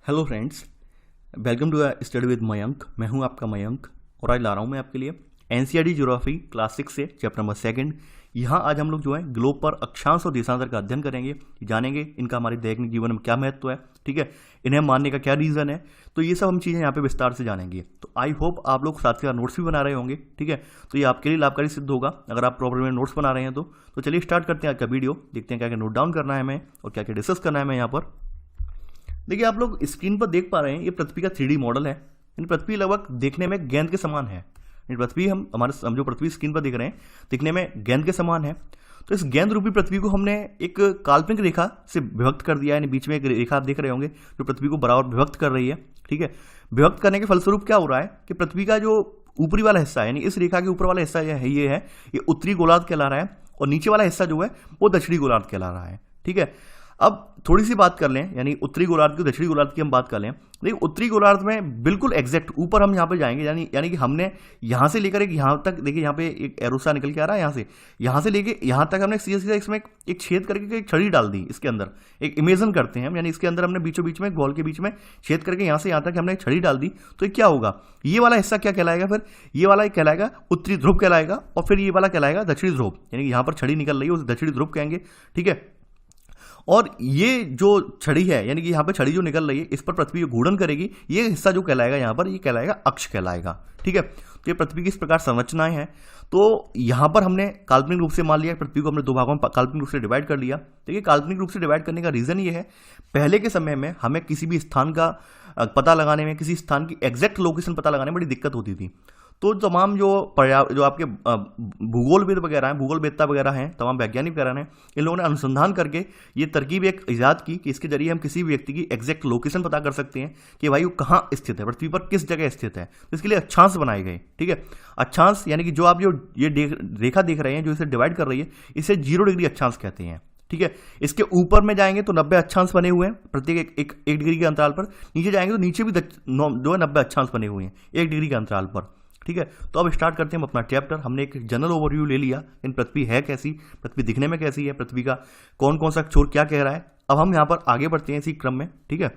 Hello friends, welcome to study with Mayank. मैं हूं आपका मयंक और आज ला रहा हूं मैं आपके लिए एनसीईआरटी ज्योग्राफी क्लास 6 से चैप्टर नंबर 2। यहाँ आज हम लोग जो है ग्लोब पर अक्षांश और देशांतर का अध्ययन करेंगे, जानेंगे इनका हमारे दैनिक जीवन में क्या महत्व है, ठीक है, इन्हें मानने का क्या रीज़न है। तो ये सब हम चीज़ें यहाँ पे विस्तार से जानेंगे। तो आई होप आप लोग साथ के साथ नोट्स भी बना रहे होंगे, ठीक है। तो ये आपके लिए लाभकारी सिद्ध होगा अगर आप प्रॉपर में नोट्स बना रहे हैं। तो चलिए स्टार्ट करते हैं आज का वीडियो। देखते हैं क्या क्या नोट डाउन करना है हमें और क्या क्या डिस्कस करना है हमें यहाँ पर। देखिए, आप लोग स्क्रीन पर देख पा रहे हैं, ये पृथ्वी का 3D मॉडल है। यानी पृथ्वी लगभग देखने में गेंद के समान है। यानी पृथ्वी हम जो पृथ्वी स्क्रीन पर देख रहे हैं, दिखने में गेंद के समान है। तो इस गेंद रूपी पृथ्वी को हमने एक काल्पनिक रेखा से विभक्त कर दिया। यानी बीच में एक रेखा आप देख रहे होंगे जो पृथ्वी को बराबर विभक्त कर रही है, ठीक है। विभक्त करने के फलस्वरूप क्या हो रहा है कि पृथ्वी का जो ऊपरी वाला हिस्सा है, यानी इस रेखा के ऊपर वाला हिस्सा ये उत्तरी गोलार्ध कहला रहा है और नीचे वाला हिस्सा जो है वो दक्षिणी गोलार्ध कहला रहा है, ठीक है। अब थोड़ी सी बात कर लें, यानी उत्तरी गोलार्ध की दक्षिणी गोलार्ध की हम बात कर लें। देखिए, उत्तरी गोलार्ध में बिल्कुल एग्जैक्ट ऊपर हम यहाँ पे जाएंगे, यानी कि हमने यहाँ से लेकर एक यहाँ तक, देखिए यहाँ पे एक एरोसा निकल के आ रहा है, यहाँ से लेके यहाँ तक हमने सीधा सीधा इसमें एक छेद करके एक छड़ी डाल दी। इसके अंदर एक इमेजिन करते हैं हम, यानी इसके अंदर हमने बीचों बीच में बॉल के बीच में छेद करके यहाँ से यहाँ तक हमने एक छड़ी डाल दी। तो ये क्या होगा, ये वाला हिस्सा क्या कहलाएगा, फिर ये वाला कहलाएगा उत्तरी ध्रुव कहलाएगा और फिर ये वाला कहलाएगा दक्षिणी ध्रुव। यानी कि यहाँ पर छड़ी निकल रही है उसे दक्षिणी ध्रुव कहेंगे, ठीक है। और ये जो छड़ी है, यानी कि यहाँ पे छड़ी जो निकल रही है, इस पर पृथ्वी जो घूर्णन करेगी, ये हिस्सा जो कहलाएगा यहाँ पर, ये कहलाएगा अक्ष कहलाएगा, ठीक है। तो ये पृथ्वी की इस प्रकार संरचनाएं हैं। तो यहाँ पर हमने काल्पनिक रूप से मान लिया, पृथ्वी को हमने दो भागों में काल्पनिक रूप से डिवाइड कर लिया। देखिए, काल्पनिक रूप से डिवाइड करने का रीजन ये है, पहले के समय में हमें किसी भी स्थान का पता लगाने में, किसी स्थान की एग्जैक्ट लोकेशन पता लगाने में बड़ी दिक्कत होती थी। तो तमाम जो आपके भूगोलविद वगैरह हैं, भूगोलवेत्ता वगैरह हैं, तमाम वैज्ञानिक वगैरह हैं, इन लोगों ने अनुसंधान करके ये तरकीब एक ईजाद की कि इसके जरिए हम किसी भी व्यक्ति की एग्जैक्ट लोकेशन पता कर सकते हैं कि भाई वो कहाँ स्थित है, पृथ्वी पर किस जगह स्थित है। तो इसके लिए अक्षांश बनाए गए, ठीक है। अक्षांश यानी कि जो आप ये रेखा देख रहे हैं जो इसे डिवाइड कर रही है, इसे 0 डिग्री अक्षांश कहते हैं, ठीक है। इसके ऊपर में जाएंगे तो 90 अक्षांश बने हुए हैं प्रत्येक एक डिग्री के अंतराल पर। नीचे जाएंगे तो नीचे भी जो है 90 अक्षांश बने हुए हैं 1 डिग्री के अंतराल पर, ठीक है। तो अब स्टार्ट करते हैं हम अपना चैप्टर। हमने एक जनरल ओवरव्यू ले लिया, इन पृथ्वी है कैसी, पृथ्वी दिखने में कैसी है, पृथ्वी का कौन कौन सा छोर क्या कह रहा है। अब हम यहाँ पर आगे बढ़ते हैं इसी क्रम में, ठीक है।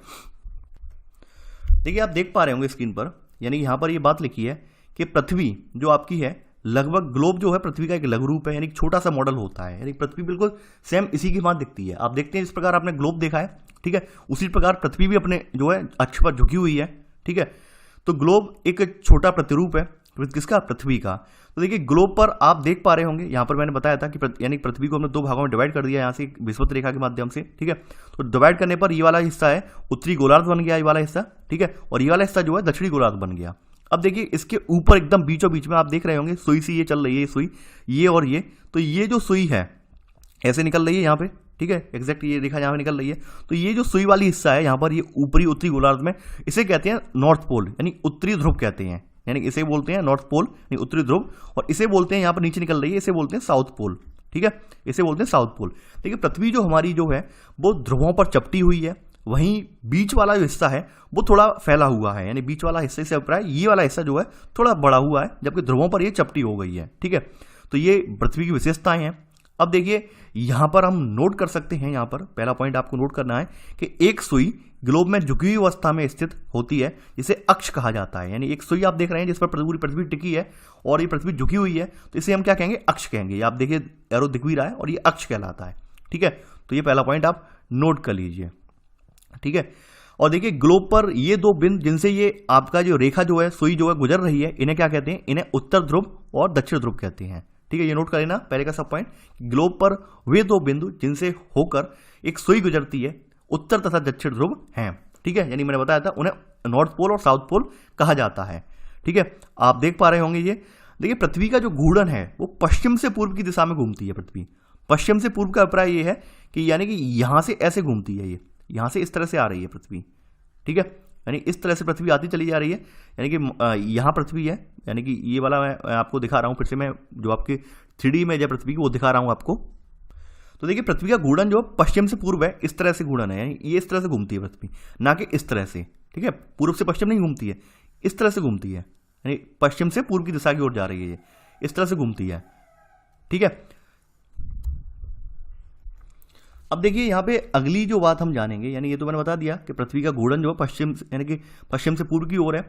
देखिए, आप देख पा रहे होंगे स्क्रीन पर, यानी यहाँ पर ये बात लिखी है कि पृथ्वी जो आपकी है, लगभग ग्लोब जो है पृथ्वी का एक लघु रूप है, यानी छोटा सा मॉडल होता है। यानी पृथ्वी बिल्कुल सेम इसी की भांति दिखती है। आप देखते हैं जिस प्रकार आपने ग्लोब देखा है, ठीक है, उसी प्रकार पृथ्वी भी अपने जो है अक्ष पर झुकी हुई है, ठीक है। तो ग्लोब एक छोटा प्रतिरूप है किसका, पृथ्वी का। तो देखिए, ग्लोब पर आप देख पा रहे होंगे, यहाँ पर मैंने बताया था कि यानी पृथ्वी को हमने दो भागों में डिवाइड कर दिया यहाँ से विषुवत रेखा के माध्यम से, ठीक है। तो डिवाइड करने पर ये वाला हिस्सा है उत्तरी गोलार्ध बन गया, ये वाला हिस्सा, ठीक है, और ये वाला हिस्सा जो है दक्षिणी गोलार्ध बन गया। अब देखिए, इसके ऊपर एकदम बीचों बीच में आप देख रहे होंगे सुई सी ये चल रही है, ये सुई, ये और ये। तो ये जो सुई है ऐसे निकल रही है यहाँ पे, ठीक है, एग्जैक्ट ये रेखा यहाँ पे निकल रही है। तो ये जो सुई वाली हिस्सा है यहाँ पर, ये ऊपरी उत्तरी गोलार्ध में, इसे कहते हैं नॉर्थ पोल, यानी उत्तरी ध्रुव कहते हैं। यानी इसे बोलते हैं नॉर्थ पोल यानी उत्तरी ध्रुव, और इसे बोलते हैं यहाँ पर नीचे निकल रही है, इसे बोलते हैं साउथ पोल, ठीक है, इसे बोलते हैं साउथ पोल। देखिए, पृथ्वी जो हमारी जो है वो ध्रुवों पर चपटी हुई है, वहीं बीच वाला जो हिस्सा है वो थोड़ा फैला हुआ है। यानी बीच वाला हिस्से से अभिप्राय ये वाला हिस्सा जो है थोड़ा बड़ा हुआ है, जबकि ध्रुवों पर ये चपटी हो गई है, ठीक है। तो ये पृथ्वी की विशेषताएं हैं। अब देखिए, यहां पर हम नोट कर सकते हैं, यहां पर पहला पॉइंट आपको नोट करना है कि एक सुई ग्लोब में झुकी हुई अवस्था में स्थित होती है, जिसे अक्ष कहा जाता है। यानी एक सुई आप देख रहे हैं जिस पर पूरी पृथ्वी टिकी है और ये पृथ्वी झुकी हुई है, तो इसे हम क्या कहेंगे, अक्ष कहेंगे। आप देखिए एरो दिख भी रहा है और ये अक्ष कहलाता है, ठीक है। तो ये पहला पॉइंट आप नोट कर लीजिए, ठीक है। और देखिए, ग्लोब पर ये दो बिंदु जिनसे ये आपका जो रेखा जो है, सुई जो है गुजर रही है, इन्हें क्या कहते हैं, इन्हें उत्तर ध्रुव और दक्षिण ध्रुव कहते हैं, ठीक है। ये नोट कर लेना पहले का सब पॉइंट। ग्लोब पर वे दो बिंदु जिनसे होकर एक सुई गुजरती है, उत्तर तथा दक्षिण ध्रुव हैं, ठीक है। यानी मैंने बताया था उन्हें नॉर्थ पोल और साउथ पोल कहा जाता है, ठीक है। आप देख पा रहे होंगे ये। देखिए, पृथ्वी का जो घूर्णन है वो पश्चिम से पूर्व की दिशा में घूमती है। पृथ्वी पश्चिम से पूर्व का अभिप्राय ये है कि यानी कि यहां से ऐसे घूमती है, ये यहां से इस तरह से आ रही है पृथ्वी, ठीक है। यानी इस तरह से पृथ्वी आती चली जा रही है। यानी कि यहाँ पृथ्वी है, यानी कि ये वाला मैं आपको दिखा रहा हूँ फिर से, मैं जो आपकी 3D में जो पृथ्वी की वो दिखा रहा हूँ आपको। तो देखिए, पृथ्वी का घूर्णन जो पश्चिम से पूर्व है, इस तरह से घूर्णन है, यानी ये इस तरह से घूमती है पृथ्वी, ना कि इस तरह से, ठीक है। पूर्व से पश्चिम नहीं घूमती है, इस तरह से घूमती है, यानी पश्चिम से पूर्व की दिशा की ओर जा रही है, ये इस तरह से घूमती है, ठीक है। अब देखिए यहाँ पे अगली जो बात हम जानेंगे, यानी ये तो मैंने बता दिया कि पृथ्वी का घूर्णन जो है पश्चिम यानी कि पश्चिम से पूर्व की ओर है।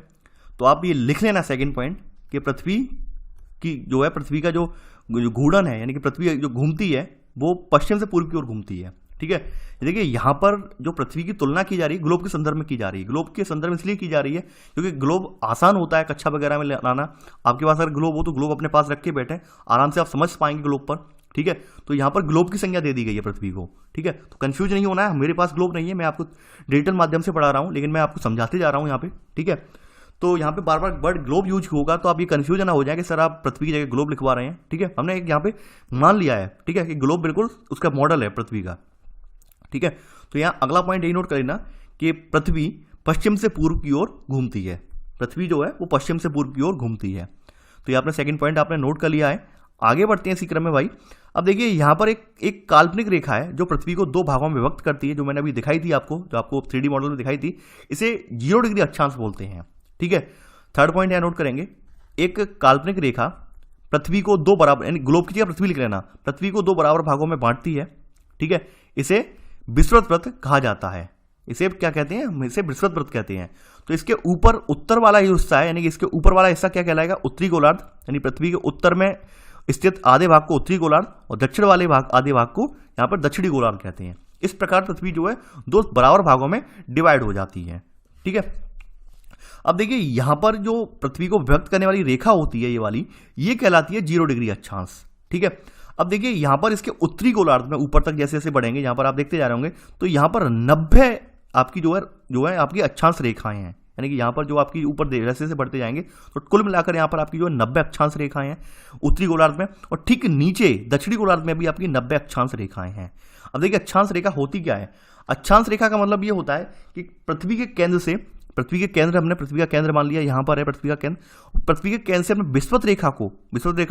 तो आप ये लिख लेना सेकंड पॉइंट कि पृथ्वी की जो है पृथ्वी का जो घूर्णन है यानी कि पृथ्वी जो घूमती है वो पश्चिम से पूर्व की ओर घूमती है। ठीक है, देखिए यहाँ पर जो पृथ्वी की तुलना की जा रही है ग्लोब के संदर्भ में की जा रही है। ग्लोब के संदर्भ में इसलिए की जा रही है क्योंकि ग्लोब आसान होता है कक्षा वगैरह में लाना। आपके पास अगर ग्लोब हो तो ग्लोब अपने पास रख के बैठे, आराम से आप समझ पाएंगे ग्लोब पर। ठीक है, तो यहाँ पर ग्लोब की संज्ञा दे दी गई है पृथ्वी को। ठीक है, तो कंफ्यूज नहीं होना है, मेरे पास ग्लोब नहीं है, मैं आपको डिजिटल माध्यम से पढ़ा रहा हूँ, लेकिन मैं आपको समझाते जा रहा हूँ यहाँ पे। ठीक है, तो यहाँ पे बार बार वर्ड ग्लोब यूज होगा तो आप ये कंफ्यूजन ना हो जाए कि सर आप पृथ्वी की जगह ग्लोब लिखवा रहे हैं। ठीक है, हमने एक यहाँ पे मान लिया है, ठीक है, कि ग्लोब बिल्कुल उसका मॉडल है पृथ्वी का। ठीक है, तो यहाँ अगला पॉइंट यही नोट कर लेना कि पृथ्वी पश्चिम से पूर्व की ओर घूमती है। पृथ्वी जो है वो पश्चिम से पूर्व की ओर घूमती है। तो ये आपने सेकंड पॉइंट आपने नोट कर लिया है। आगे बढ़ते हैं इसी क्रम में भाई। अब देखिए यहाँ पर एक काल्पनिक रेखा है जो पृथ्वी को दो भागों में विभक्त करती है, जो मैंने अभी दिखाई थी आपको, जो आपको 3D मॉडल में दिखाई थी। इसे 0 डिग्री अक्षांश बोलते हैं। ठीक है, थर्ड पॉइंट यहाँ नोट करेंगे, एक काल्पनिक रेखा पृथ्वी को दो बराबर यानी ग्लोब की जगह पृथ्वी लिख लेना, पृथ्वी को दो बराबर भागों में बांटती है। ठीक है, इसे विषुवत वृत्त कहा जाता है। इसे क्या कहते हैं? इसे विषुवत वृत्त कहते हैं। तो इसके ऊपर उत्तर वाला जो हिस्सा है यानी कि इसके ऊपर वाला हिस्सा क्या कहलाएगा? उत्तरी गोलार्ध, यानी पृथ्वी के उत्तर में स्थित आधे भाग को उत्तरी गोलार्ध और दक्षिण वाले भाग आधे भाग को यहाँ पर दक्षिणी गोलार्ध कहते हैं। इस प्रकार पृथ्वी जो है दो बराबर भागों में डिवाइड हो जाती है। ठीक है, अब देखिए यहां पर जो पृथ्वी को विभक्त करने वाली रेखा होती है ये वाली, ये कहलाती है 0 डिग्री अक्षांश। ठीक है, अब देखिए यहां पर इसके उत्तरी गोलार्ध में ऊपर तक जैसे जैसे बढ़ेंगे, यहां पर आप देखते जा रहे होंगे, तो यहां पर 90 आपकी जो है आपकी अक्षांश रेखाएं हैं। यानी कि यहाँ पर जो आपकी ऊपर जैसे से बढ़ते जाएंगे तो कुल मिलाकर यहाँ पर आपकी जो 90 अक्षांश रेखाएं हैं उत्तरी गोलार्ध में, और ठीक नीचे दक्षिणी गोलार्ध में भी आपकी 90 अक्षांश रेखाएं हैं। अब देखिए अक्षांश रेखा होती क्या है? अक्षांश रेखा का मतलब ये होता है कि पृथ्वी के केंद्र से, पृथ्वी के केंद्र हमने पृथ्वी का केंद्र मान लिया, यहाँ पर है पृथ्वी का केंद्र, पृथ्वी के केंद्र से हमने विषुवत रेखा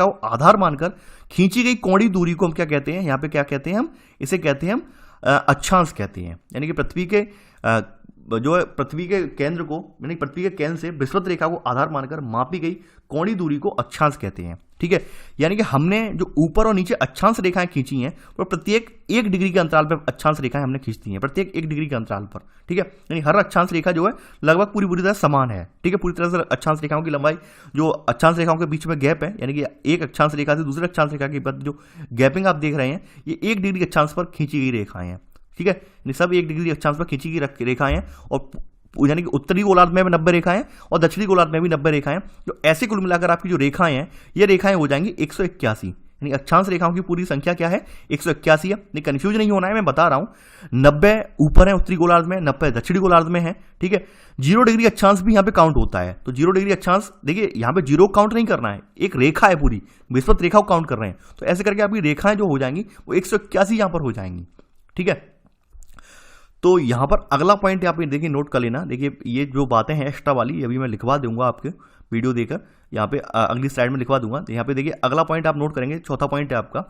को आधार मानकर खींची गई कोणीय दूरी को हम क्या कहते हैं? यहाँ पे क्या कहते हैं हम? इसे कहते हैं हम अक्षांश कहते हैं। यानी कि पृथ्वी के जो है पृथ्वी के केंद्र को, यानी पृथ्वी के केंद्र से विषुवत रेखा को आधार मानकर मापी गई कोणीय दूरी को अक्षांश कहते हैं। ठीक है, यानी कि हमने जो ऊपर और नीचे अक्षांश रेखाएं खींची हैं वो प्रत्येक 1 डिग्री के अंतराल पर अक्षांश रेखाएं हमने खींचती हैं, प्रत्येक 1 डिग्री के अंतराल पर। ठीक है, यानी हर अक्षांश रेखा जो है लगभग पूरी तरह समान है। ठीक है, पूरी तरह से अक्षांश रेखाओं की लंबाई, जो अक्षांश रेखाओं के बीच में गैप है, यानी कि एक अक्षांश रेखा से दूसरे अक्षांश रेखा के बीच जो गैपिंग आप देख रहे हैं, ये 1 डिग्री अक्षांश पर खींची गई रेखाएं हैं। ठीक है, सब 1 डिग्री अक्षांश पर खींची गई रेखाएं हैं, और यानी कि उत्तरी गोलार्ध में भी 90 रेखाएं और दक्षिणी गोलार्ध में भी 90 रेखाएं। तो ऐसे कुल मिलाकर आपकी जो रेखाएं हैं ये रेखाएं हो जाएंगी 181। यानी अक्षांश रेखाओं की पूरी संख्या क्या है? 181 है। नहीं, कंफ्यूज नहीं होना है, मैं बता रहा हूं। 90 ऊपर है उत्तरी गोलार्ध में, 90 दक्षिणी गोलार्ध में है। ठीक है, 0 डिग्री अक्षांश भी यहाँ पे काउंट होता है। तो 0 डिग्री अक्षांश देखिए यहाँ पे 0 काउंट नहीं करना है, एक रेखा है पूरी, विषुवत रेखा को काउंट कर रहे हैं। तो ऐसे करके आपकी रेखाएं जो हो जाएंगी वो 181 यहाँ पर हो जाएंगी। ठीक है, तो यहाँ पर अगला पॉइंट यहाँ पे देखिए नोट कर लेना। देखिए ये जो बातें हैं एक्स्ट्रा वाली, अभी मैं लिखवा दूंगा आपके वीडियो देकर, यहाँ पे अगली स्लाइड में लिखवा दूंगा। तो यहाँ पे देखिए अगला पॉइंट आप नोट करेंगे, चौथा पॉइंट है आपका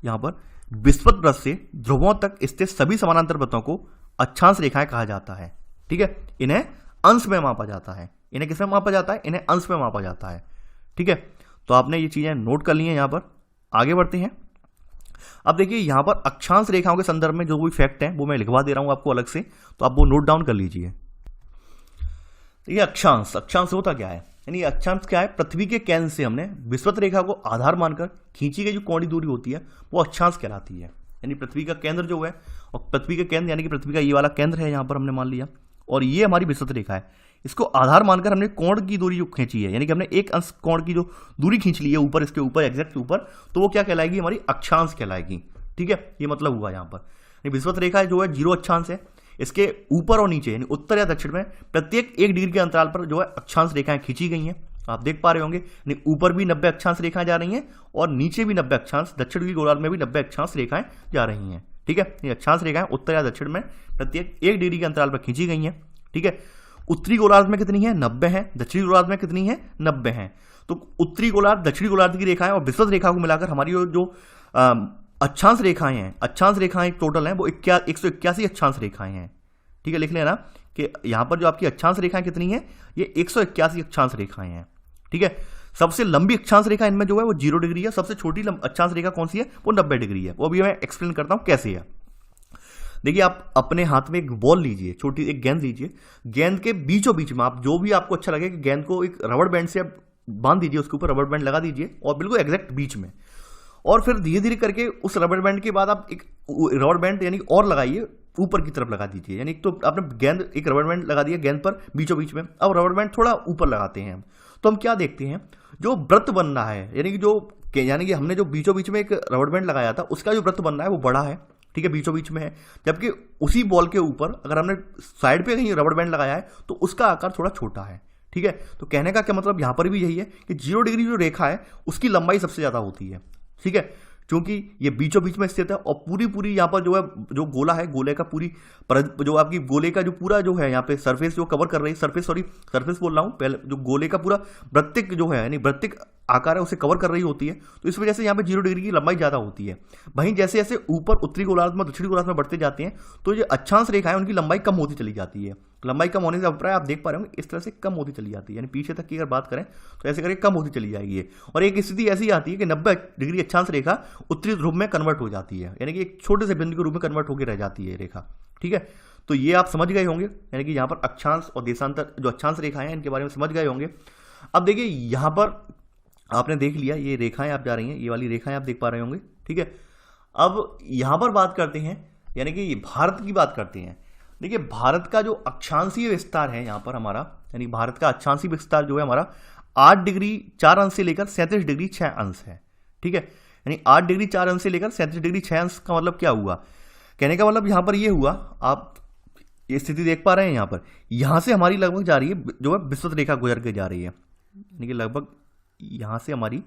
यहाँ पर, विषुवत वृत्त से ध्रुवों तक स्थित सभी समानांतर वृत्तों को अक्षांश रेखाएं कहा जाता है। ठीक है, इन्हें अंश में मापा जाता है। इन्हें किसमें मापा जाता है? इन्हें अंश में मापा जाता है। ठीक है, तो आपने ये चीजें नोट कर ली हैं। यहाँ पर आगे बढ़ते हैं। अब देखिए यहाँ पर अक्षांश रेखाओं के संदर्भ में जो भी फैक्ट है वो मैं लिखवा दे रहा हूं आपको अलग से, तो आप वो नोट डाउन कर लीजिए। ये अक्षांश होता क्या है? यानी अक्षांश क्या है? पृथ्वी के केंद्र से हमने विषुवत रेखा को आधार मानकर खींची गई जो कोणीय दूरी होती है वो अक्षांश कहलाती है। यानी पृथ्वी का केंद्र जो है, और पृथ्वी के केंद्र यानी कि पृथ्वी का ये वाला केंद्र है यहाँ पर हमने मान लिया, और ये हमारी विषुवत रेखा है। इसको आधार मानकर हमने कोण की दूरी जो खींची है, यानी कि हमने एक अंश कोण की जो दूरी खींच ली है ऊपर, इसके ऊपर एग्जैक्ट ऊपर, तो वो क्या कहलाएगी? हमारी अक्षांश कहलाएगी। ठीक है, ये मतलब हुआ यहाँ पर। विषुवत रेखा जो है 0 अक्षांश है, इसके ऊपर और नीचे यानी उत्तर या दक्षिण में प्रत्येक 1 डिग्री के अंतराल पर जो है अक्षांश रेखाएं खींची गई हैं। आप देख पा रहे होंगे, ऊपर भी 90 अक्षांश रेखाएं जा रही हैं और नीचे भी 90 अक्षांश, दक्षिण की गोलार्ध में भी 90 अक्षांश रेखाएं जा रही हैं। ठीक है, ये अक्षांश रेखाएं उत्तर या दक्षिण में प्रत्येक 1 डिग्री के अंतराल पर खींची गई हैं। ठीक है, उत्तरी गोलार्ध में कितनी है? 90 है। दक्षिणी गोलार्ध में कितनी है? 90 है। तो उत्तरी गोलार्ध, दक्षिणी गोलार्ध की रेखाएं और विषुवत रेखा को मिलाकर हमारी जो अक्षांश रेखाएं हैं, अक्षांश रेखाएं टोटल हैं वो 181 अक्षांश रेखाएं हैं। ठीक है, लिख लेना कि यहां पर जो आपकी अक्षांश रेखाएं कितनी है? ये 181 अक्षांश रेखाएं हैं। ठीक है, सबसे लंबी अक्षांश रेखा इनमें जो है वो 0 डिग्री है, सबसे छोटी अक्षांश रेखा कौन सी है, वो 90 डिग्री है। वो अभी मैं एक्सप्लेन करता हूं कैसे है। देखिए आप अपने हाथ में एक बॉल लीजिए, छोटी एक गेंद लीजिए, गेंद के बीचों बीच में आप जो भी आपको अच्छा लगे कि गेंद को एक रबड़ बैंड से आप बांध दीजिए, उसके ऊपर रबड़ बैंड लगा दीजिए और बिल्कुल एग्जैक्ट बीच में, और फिर धीरे धीरे करके उस रबड़ बैंड के बाद आप एक रबड़ बैंड यानी और लगाइए, ऊपर की तरफ लगा दीजिए। यानी तो आपने गेंद एक रबड़ बैंड लगा दिया गेंद पर बीचों बीच में, अब रबड़ बैंड थोड़ा ऊपर लगाते हैं हम, तो हम क्या देखते हैं, जो वृत्त बन रहा है यानी कि हमने जो बीचों बीच में एक रबड़ बैंड लगाया था उसका जो वृत्त बन रहा है वो बड़ा है, ठीक है, बीचों बीच में है। जबकि उसी बॉल के ऊपर अगर हमने साइड पे कहीं रबड़ बैंड लगाया है तो उसका आकार थोड़ा छोटा है, ठीक है। तो कहने का क्या मतलब यहां पर भी यही है कि 0 डिग्री जो रेखा है उसकी लंबाई सबसे ज्यादा होती है, ठीक है, क्योंकि ये बीचों बीच में स्थित है और पूरी यहाँ पर जो है जो गोला है, गोले का पूरी जो आपकी गोले का जो पूरा जो है यहाँ पे सरफेस जो कवर कर रही है, सरफेस बोल रहा हूँ पहले, जो गोले का पूरा वृत्तिक जो है यानी वृत्तिक आकार है उसे कवर कर रही होती है, तो इस वजह से यहाँ पे 0 डिग्री की लंबाई ज्यादा होती है। वहीं जैसे जैसे ऊपर उत्तरी गोलार्ध में दक्षिणी गोलार्ध में बढ़ते जाते हैं तो जो अक्षांश रेखा है उनकी लंबाई कम होती चली जाती है। लंबाई कम होने से अभिप्राय आप देख पा रहे होंगे इस तरह से कम होती चली जाती है, यानी पीछे तक की अगर बात करें तो ऐसे करके कम होती चली जाएगी। और एक स्थिति ऐसी आती है कि 90 डिग्री अक्षांश रेखा उत्तरी ध्रुव में कन्वर्ट हो जाती है, यानी कि एक छोटे से बिंदु के रूप में कन्वर्ट होकर रह जाती है रेखा, ठीक है। तो ये आप समझ गए होंगे, यानी कि यहाँ पर अक्षांश और देशांतर जो अक्षांश रेखाएं हैं इनके बारे में समझ गए होंगे। अब देखिए यहाँ पर आपने देख लिया ये रेखाएं आप जा रही हैं, ये वाली रेखाएं आप देख पा रहे होंगे, ठीक है। अब यहां पर बात करते हैं, यानी कि भारत की बात करते हैं। देखिए भारत का जो अक्षांशीय विस्तार है यहाँ पर हमारा, यानी भारत का अक्षांशीय विस्तार जो है हमारा 8 डिग्री 4 अंश से लेकर 37 डिग्री 6 अंश है, ठीक है। यानी 8 डिग्री 4 अंश से लेकर 37 डिग्री 6 अंश का मतलब क्या हुआ, कहने का मतलब यहां पर ये हुआ, आप ये स्थिति देख पा रहे हैं यहाँ पर, यहां से हमारी लगभग जा रही है जो है विषुवत रेखा गुजर के जा रही है, यानी कि लगभग यहां से हमारी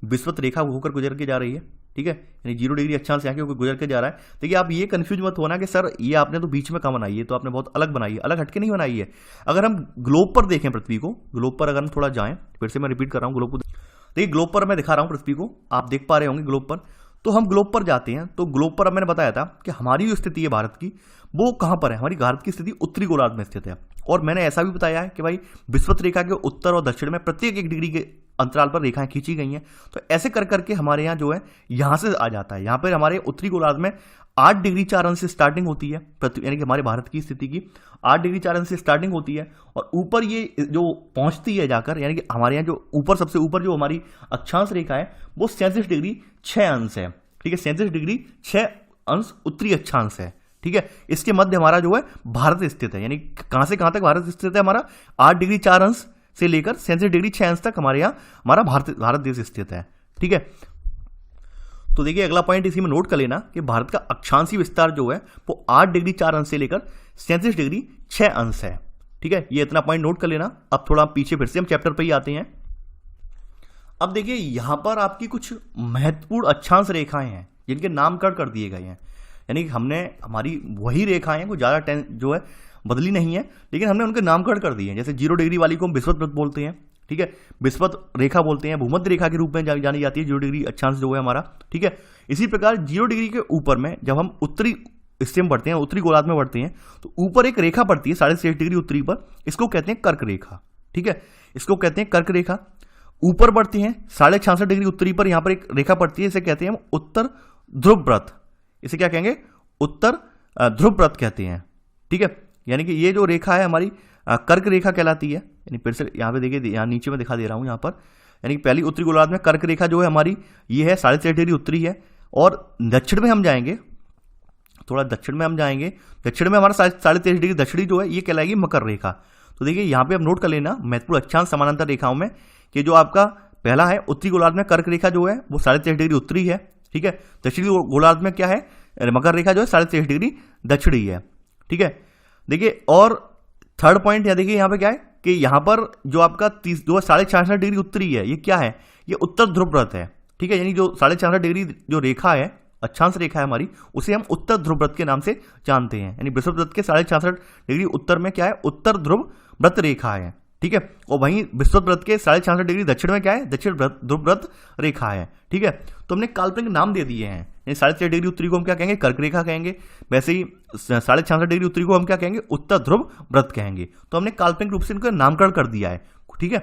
विषुवत रेखा होकर गुजर के जा रही है, ठीक है। यानी 0 डिग्री अक्षांश यहाँ के होकर गुजर के जा रहा है। देखिए आप ये कंफ्यूज मत होना कि सर ये आपने तो बीच में कहाँ बनाई है, तो आपने बहुत अलग बनाई है, अलग हटके नहीं बनाई है। अगर हम ग्लोब पर देखें पृथ्वी को, ग्लोब पर अगर हम थोड़ा जाएं, फिर से मैं रिपीट कर रहा हूँ ग्लोब को, देखिए ग्लोब पर मैं दिखा रहा हूँ पृथ्वी को, आप देख पा रहे होंगे ग्लोब पर। तो हम ग्लोब पर जाते हैं, तो ग्लोब पर अब मैंने बताया था कि हमारी जो स्थिति है भारत की वो कहाँ पर है, हमारी भारत की स्थिति उत्तरी गोलार्ध में स्थित है। और मैंने ऐसा भी बताया है कि भाई विषुवत रेखा के उत्तर और दक्षिण में प्रत्येक 1 डिग्री के अंतराल पर रेखाएं खींची गई हैं। तो ऐसे कर करके हमारे यहाँ जो है यहाँ से आ जाता है, यहाँ पर हमारे उत्तरी गोलार्ध में 8 डिग्री 4 अंश से स्टार्टिंग होती है, यानी कि हमारे भारत की स्थिति की 8 डिग्री 4 अंश से स्टार्टिंग होती है और ऊपर ये जो पहुंचती है जाकर, यानी कि हमारे यहाँ जो ऊपर सबसे ऊपर जो हमारी अक्षांश रेखा है वो 37 डिग्री 6 अंश है, ठीक है। 37 डिग्री 6 अंश उत्तरी अक्षांश है, ठीक है। इसके मध्य हमारा जो है भारत स्थित है, यानी कहां से कहां तक भारत स्थित है हमारा, 8 डिग्री 4 अंश से लेकर 37 डिग्री 6 अंश तक हमारे यहाँ हमारा भारत देश स्थित है, ठीक है। तो देखिए अगला पॉइंट इसी में नोट कर लेना कि भारत का अक्षांशीय विस्तार जो है वो 8 डिग्री 4 अंश से लेकर 37 डिग्री 6 अंश है, ठीक है। ये इतना पॉइंट नोट कर लेना। अब थोड़ा पीछे फिर से हम चैप्टर पे ही आते हैं। अब देखिए यहां पर आपकी कुछ महत्वपूर्ण अक्षांश रेखाएं हैं जिनके नामकरण कर दिए गए हैं, यानी कि हमने हमारी वही रेखाएं हैं, कोई ज़्यादा जो है बदली नहीं है, लेकिन हमने उनके नामकरण कर दिए हैं। जैसे 0 डिग्री वाली को हम विषुवत वृत्त बोलते हैं, ठीक है, विषुवत रेखा बोलते हैं, भूमध्य रेखा के रूप में जानी जाती है 0 डिग्री अक्षांश जो है हमारा, ठीक है। इसी प्रकार 0 डिग्री के ऊपर में जब हम उत्तरी हिस्से में बढ़ते हैं, उत्तरी गोलार्ध में बढ़ते हैं, तो ऊपर एक रेखा पड़ती है 6.5 डिग्री उत्तरी पर, इसको कहते हैं कर्क रेखा, ठीक है, इसको कहते हैं कर्क रेखा। ऊपर बढ़ते हैं 66.5 डिग्री उत्तरी पर, यहां पर एक रेखा पड़ती है, इसे कहते हैं हम उत्तर ध्रुव व्रत, इसे क्या कहेंगे, उत्तर ध्रुव व्रत कहते हैं, ठीक है। यानी कि ये जो रेखा है हमारी कर्क रेखा कहलाती है। यानी फिर से यहाँ पे देखिए, यहाँ नीचे में दिखा दे रहा हूँ यहाँ पर, यानी कि पहली उत्तरी गोलार्ध में कर्क रेखा जो है हमारी ये है 6.5 डिग्री उत्तरी है। और दक्षिण में हम जाएंगे, थोड़ा दक्षिण में हम जाएंगे, दक्षिण में हमारा 23.5 डिग्री दक्षिणी जो है ये कहलाएगी मकर रेखा। तो देखिए यहाँ पे आप नोट कर लेना महत्वपूर्ण अक्षांश समानांतर रेखाओं में कि जो आपका पहला है उत्तरी गोलार्ध में कर्क रेखा जो है वो 23.5 डिग्री उत्तरी है, ठीक है। दक्षिणी गोलार्ध में क्या है, मकर रेखा जो है 23.5 डिग्री दक्षिणी है, ठीक है। देखिए और थर्ड पॉइंट यहाँ देखिए यहाँ पे क्या है कि यहाँ पर जो आपका 66.5 डिग्री उत्तरी है ये क्या है, ये उत्तर ध्रुव व्रत है, ठीक है। यानी जो 66.5 डिग्री जो रेखा है, अक्षांश रेखा है हमारी, उसे हम उत्तर ध्रुव व्रत के नाम से जानते हैं। यानी विषुवत व्रत के 66.5 डिग्री उत्तर में क्या है, उत्तर ध्रुव व्रत रेखा है, ठीक है। और वहीं विषुवत व्रत के 66.5 डिग्री दक्षिण में क्या है, दक्षिण ध्रुव व्रत रेखा है, ठीक है। तो हमने काल्पनिक नाम दे दिए हैं। 66 डिग्री उत्तरी को हम क्या कहेंगे, कर्क रेखा कहेंगे, वैसे ही 66 डिग्री उत्तरी को हम क्या कहेंगे, उत्तर ध्रुव व्रत कहेंगे। तो हमने काल्पनिक रूप से इनका नामकरण कर दिया है, ठीक है।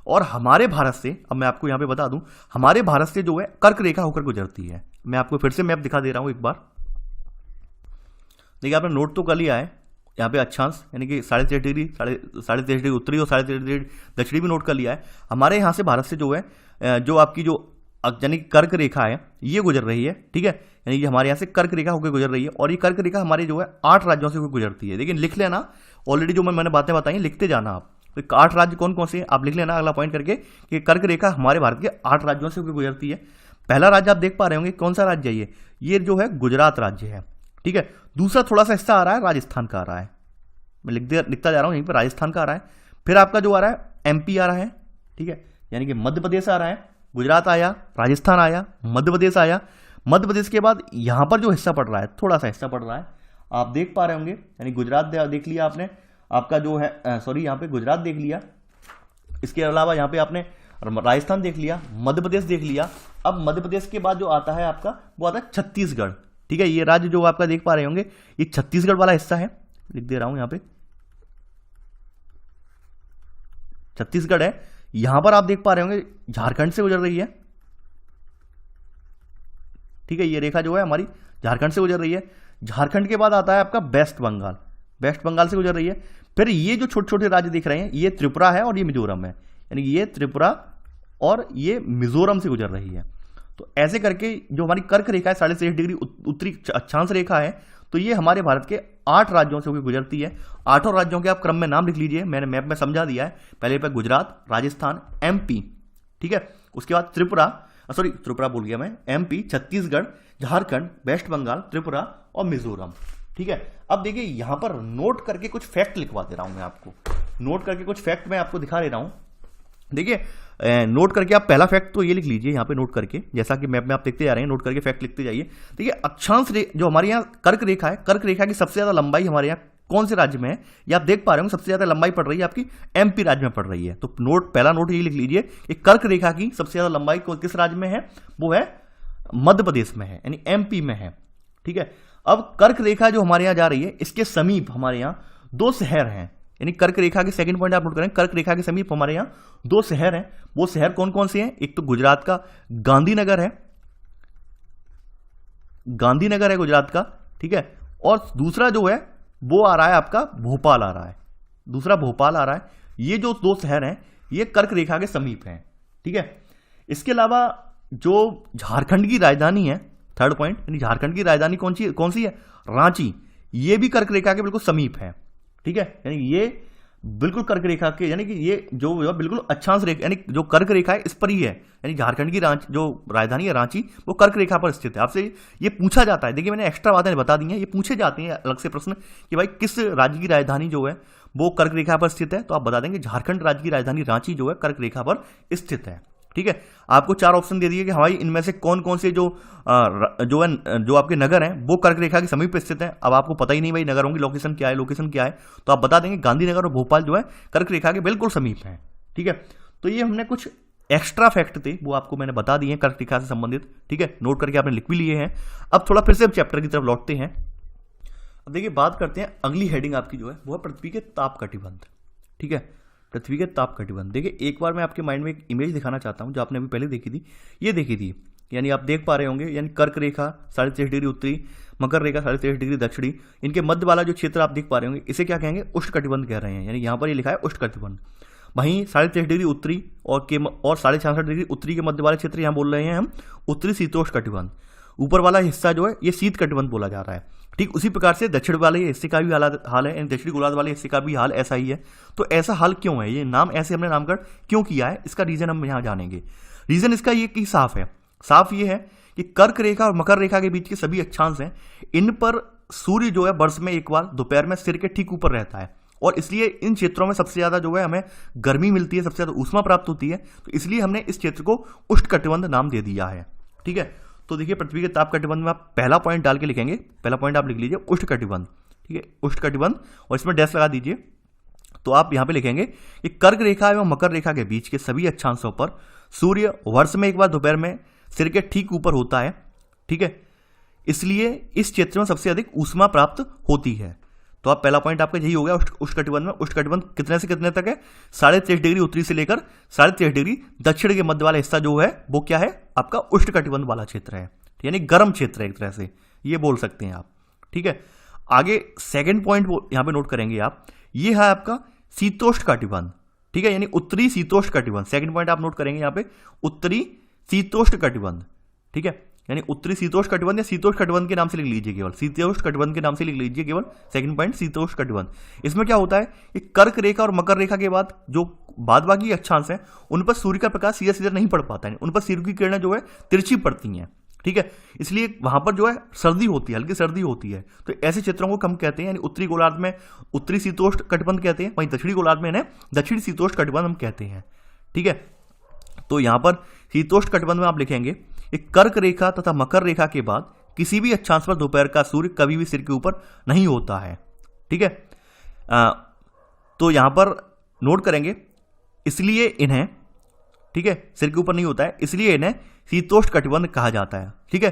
और हमारे भारत से, अब मैं आपको यहाँ पे बता दूं, हमारे भारत से जो है कर्क रेखा होकर गुजरती है। मैं आपको फिर से मैप दिखा दे रहा हूँ एक बार। देखिए आपने नोट तो कर लिया है, यहाँ पे अक्षांश यानी कि 23.5 डिग्री, 23.5 डिग्री उत्तरी और 23.5 डिग्री दक्षिणी भी नोट कर लिया है। हमारे यहाँ से भारत से जो है जो आपकी जो यानी कर्क रेखा है ये गुजर रही है, ठीक है, यानी कि हमारे यहाँ से कर्क रेखा होकर गुजर रही है और ये कर्क रेखा हमारे जो है 8 राज्यों से होकर गुजरती है। लेकिन लिख लेना, ऑलरेडी जो मैंने बातें बताई लिखते जाना आप। तो 8 राज्य कौन कौन से हैं आप लिख लेना अगला पॉइंट करके कि कर्क रेखा हमारे भारत के 8 राज्यों से होकर गुजरती है। पहला राज्य आप देख पा रहे होंगे, कौन सा राज्य है ये जो है गुजरात राज्य है, ठीक है। दूसरा थोड़ा सा हिस्सा आ रहा है राजस्थान का आ रहा है, मैं लिखता जा रहा हूँ यहीं पर राजस्थान का आ रहा है। फिर आपका जो आ रहा है एमपी आ रहा है, ठीक है, यानी कि मध्य प्रदेश आ रहा है, गुजरात आया, राजस्थान आया, मध्य प्रदेश आया। मध्य प्रदेश के बाद यहाँ पर जो हिस्सा पड़ रहा है, थोड़ा सा हिस्सा पड़ रहा है, आप देख पा रहे होंगे, यानी गुजरात देख लिया आपने, आपका जो है यहाँ पे गुजरात देख लिया, इसके अलावा यहाँ पे आपने राजस्थान देख लिया, मध्य प्रदेश देख लिया। अब मध्य प्रदेश के बाद जो आता है आपका वो आता है छत्तीसगढ़, ठीक है। ये राज्य जो आपका देख पा रहे होंगे ये छत्तीसगढ़ वाला हिस्सा है, लिख दे रहा हूं यहाँ पे छत्तीसगढ़ है। यहां पर आप देख पा रहे होंगे झारखंड से गुजर रही है, ठीक है, ये रेखा जो है हमारी झारखंड से गुजर रही है। झारखंड के बाद आता है आपका वेस्ट बंगाल, वेस्ट बंगाल से गुजर रही है। फिर ये जो छोटे छोटे राज्य दिख रहे हैं ये त्रिपुरा है और ये मिजोरम है, यानी ये त्रिपुरा और ये मिजोरम से गुजर रही है। तो ऐसे करके जो हमारी कर्क रेखा है 23.5 डिग्री उत्तरी अक्षांश रेखा है, तो ये हमारे भारत के 8 राज्यों से होकर गुजरती है। 8 राज्यों के आप क्रम में नाम लिख लीजिए, मैंने मैप में समझा दिया है। पहले पे गुजरात, राजस्थान, एमपी, ठीक है, उसके बाद त्रिपुरा बोल गया मैं, एमपी, छत्तीसगढ़, झारखंड, वेस्ट बंगाल, त्रिपुरा और मिजोरम, ठीक है। अब देखिए यहां पर नोट करके कुछ फैक्ट लिखवा दे रहा हूं मैं आपको, नोट करके कुछ फैक्ट मैं आपको दिखा दे रहा हूं। देखिए नोट करके आप पहला फैक्ट तो ये लिख लीजिए यहाँ पे नोट करके, जैसा कि मैप में आप देखते जा रहे हैं, नोट करके फैक्ट लिखते जाइए। देखिए अक्षांश जो हमारे यहाँ कर्क रेखा है, कर्क रेखा की सबसे ज्यादा लंबाई हमारे यहाँ कौन से राज्य में है, ये आप देख पा रहे हो, सबसे ज्यादा लंबाई पड़ रही है आपकी एमपी राज्य में पड़ रही है। तो पहला नोट ये लिख लीजिए कि कर्क रेखा की सबसे ज्यादा लंबाई किस राज्य में है, वो है मध्य प्रदेश में है, यानी एमपी में है, ठीक है। अब कर्क रेखा जो हमारे यहाँ जा रही है इसके समीप हमारे यहाँ 2 शहर हैं, यानी कर्क रेखा के सेकंड पॉइंट आप नोट करें, कर्क रेखा के समीप हमारे यहाँ 2 शहर हैं। वो शहर कौन कौन से हैं, एक तो गुजरात का गांधीनगर है, गांधीनगर है गुजरात का, ठीक है, और दूसरा जो है वो आ रहा है आपका भोपाल आ रहा है, दूसरा भोपाल आ रहा है। ये जो 2 शहर हैं ये कर्क रेखा के समीप हैं, ठीक है। इसके अलावा जो झारखंड की राजधानी है, थर्ड पॉइंट, यानी झारखंड की राजधानी कौन सी है, रांची, ये भी कर्क रेखा के बिल्कुल समीप है, ठीक है, यानी ये बिल्कुल कर्क रेखा के, यानी कि ये जो बिल्कुल अक्षांश रेखा, यानी जो कर्क रेखा है इस पर ही है, यानी झारखंड की रांची जो राजधानी है रांची, वो कर्क रेखा पर स्थित है। आपसे ये पूछा जाता है, देखिए मैंने एक्स्ट्रा बातें बता दी हैं, ये पूछे जाते हैं अलग से प्रश्न कि भाई किस राज्य की राजधानी जो है वो कर्क रेखा पर स्थित है, तो आप बता देंगे झारखंड राज्य की राजधानी रांची जो है कर्क रेखा पर स्थित है, ठीक है। आपको 4 ऑप्शन दे दिए कि हमारी इनमें से कौन कौन से जो आपके नगर हैं वो कर्क रेखा के समीप स्थित हैं। अब आपको पता ही नहीं भाई नगरों की लोकेशन क्या है, तो आप बता देंगे गांधीनगर और भोपाल जो है कर्क रेखा के बिल्कुल समीप हैं, ठीक है। तो ये हमने कुछ एक्स्ट्रा फैक्ट थे वो आपको मैंने बता दिए हैं कर्क रेखा से संबंधित, ठीक है, नोट करके आपने लिख भी लिए हैं। अब थोड़ा फिर से चैप्टर की तरफ लौटते हैं। अब देखिए बात करते हैं, अगली हेडिंग आपकी जो है वो है पृथ्वी के ताप कटिबंध, ठीक है, पृथ्वी के ताप कटिबंध। देखिए एक बार मैं आपके माइंड में एक इमेज दिखाना चाहता हूं जो आपने अभी पहले देखी थी, ये देखी थी, यानी आप देख पा रहे होंगे, यानी कर्क रेखा 23.5 डिग्री उत्तरी, मकर रेखा 23.5 डिग्री दक्षिणी, इनके मध्य वाला जो क्षेत्र आप देख पा रहे होंगे इसे क्या कहेंगे, उष्ण कटिबंध कह रहे हैं, यानी यहाँ पर ये लिखा है उष्ण कटिबंध। वहीं 23.5 डिग्री उत्तरी और 66.5 डिग्री उत्तरी के मध्य वाले क्षेत्र यहाँ बोल रहे हैं हम उत्तरी शीतोष्ण कटिबंध। ऊपर वाला हिस्सा जो है ये शीत कटिबंध बोला जा रहा है। ठीक उसी प्रकार से दक्षिण वाले हिस्से का भी हाल है, दक्षिणी गोलार्ध वाले हिस्से का भी हाल ऐसा ही है। तो ऐसा हाल क्यों है, ये नाम ऐसे हमने नामकरण क्यों किया है, इसका रीजन हम यहाँ जानेंगे। रीजन इसका ये कि साफ ये है कि कर्क रेखा और मकर रेखा के बीच के सभी अक्षांश हैं, इन पर सूर्य जो है वर्ष में एक बार दोपहर में सिर के ठीक ऊपर रहता है, और इसलिए इन क्षेत्रों में सबसे ज्यादा जो है हमें गर्मी मिलती है, सबसे ज्यादा ऊष्मा प्राप्त होती है। तो इसलिए हमने इस क्षेत्र को उष्ण कटिबंध नाम दे दिया है। ठीक है, तो देखिए पृथ्वी के ताप कटिबंध में आप पहला पॉइंट डाल के लिखेंगे, पहला पॉइंट आप लिख लीजिए उष्ण कटिबंध। ठीक है, उष्ण कटिबंध, और इसमें डैश लगा दीजिए। तो आप यहां पे लिखेंगे कि कर्क रेखा एवं मकर रेखा के बीच के सभी अक्षांशों पर सूर्य वर्ष में एक बार दोपहर में सिर के ठीक ऊपर होता है। ठीक है, इसलिए इस क्षेत्र में सबसे अधिक ऊष्मा प्राप्त होती है। तो आप पहला पॉइंट आपका यही हो गया उष्णकटिबंध में। उष्णकटिबंध कितने से कितने तक है? 23.5 डिग्री उत्तरी से लेकर 23.5 डिग्री दक्षिण के मध्य वाला हिस्सा जो है वो क्या है? आपका उष्णकटिबंध वाला क्षेत्र है, यानी गर्म क्षेत्र है एक तरह से, ये बोल सकते हैं आप। ठीक है, आगे सेकंड पॉइंट यहाँ पे नोट करेंगे आप, ये है आपका शीतोष्ण कटिबंध। ठीक है, यानी उत्तरी शीतोष्ण कटिबंध। सेकंड पॉइंट आप नोट करेंगे यहाँ पे उत्तरी शीतोष्ण कटिबंध। ठीक है, यानी उत्तरी शीतोष्ण कटिबंध या शीतोष्ण कटिबंध के नाम से लिख लीजिए, केवल शीतोष्ण कटिबंध के नाम से लिख लीजिए केवल। सेकंड पॉइंट शीतोष्ण कटिबंध। इसमें क्या होता है कि कर्क रेखा और मकर रेखा के बाद जो बाद बाकी अक्षांश है उन पर सूर्य का प्रकाश सीधा सीधा नहीं पड़ पाता है, उन पर सूर्य की किरणें जो है तिरछी पड़ती हैं। ठीक है, इसलिए वहां पर जो है सर्दी होती है, हल्की सर्दी होती है। तो ऐसे क्षेत्रों को हम कहते हैं, यानी उत्तरी गोलार्ध में उत्तरी शीतोष्ण कटिबंध कहते हैं, वहीं दक्षिणी गोलार्ध में इन्हें दक्षिणी शीतोष्ण कटिबंध हम कहते हैं। ठीक है, तो यहां पर शीतोष्ण कटिबंध में आप लिखेंगे एक कर्क रेखा तथा मकर रेखा के बाद किसी भी अक्षांश पर दोपहर का सूर्य कभी भी सिर के ऊपर नहीं होता है। ठीक है, तो यहां पर नोट करेंगे, इसलिए इन्हें, ठीक है, सिर के ऊपर नहीं होता है, इसलिए इन्हें शीतोष्ण कटिबंध कहा जाता है। ठीक है,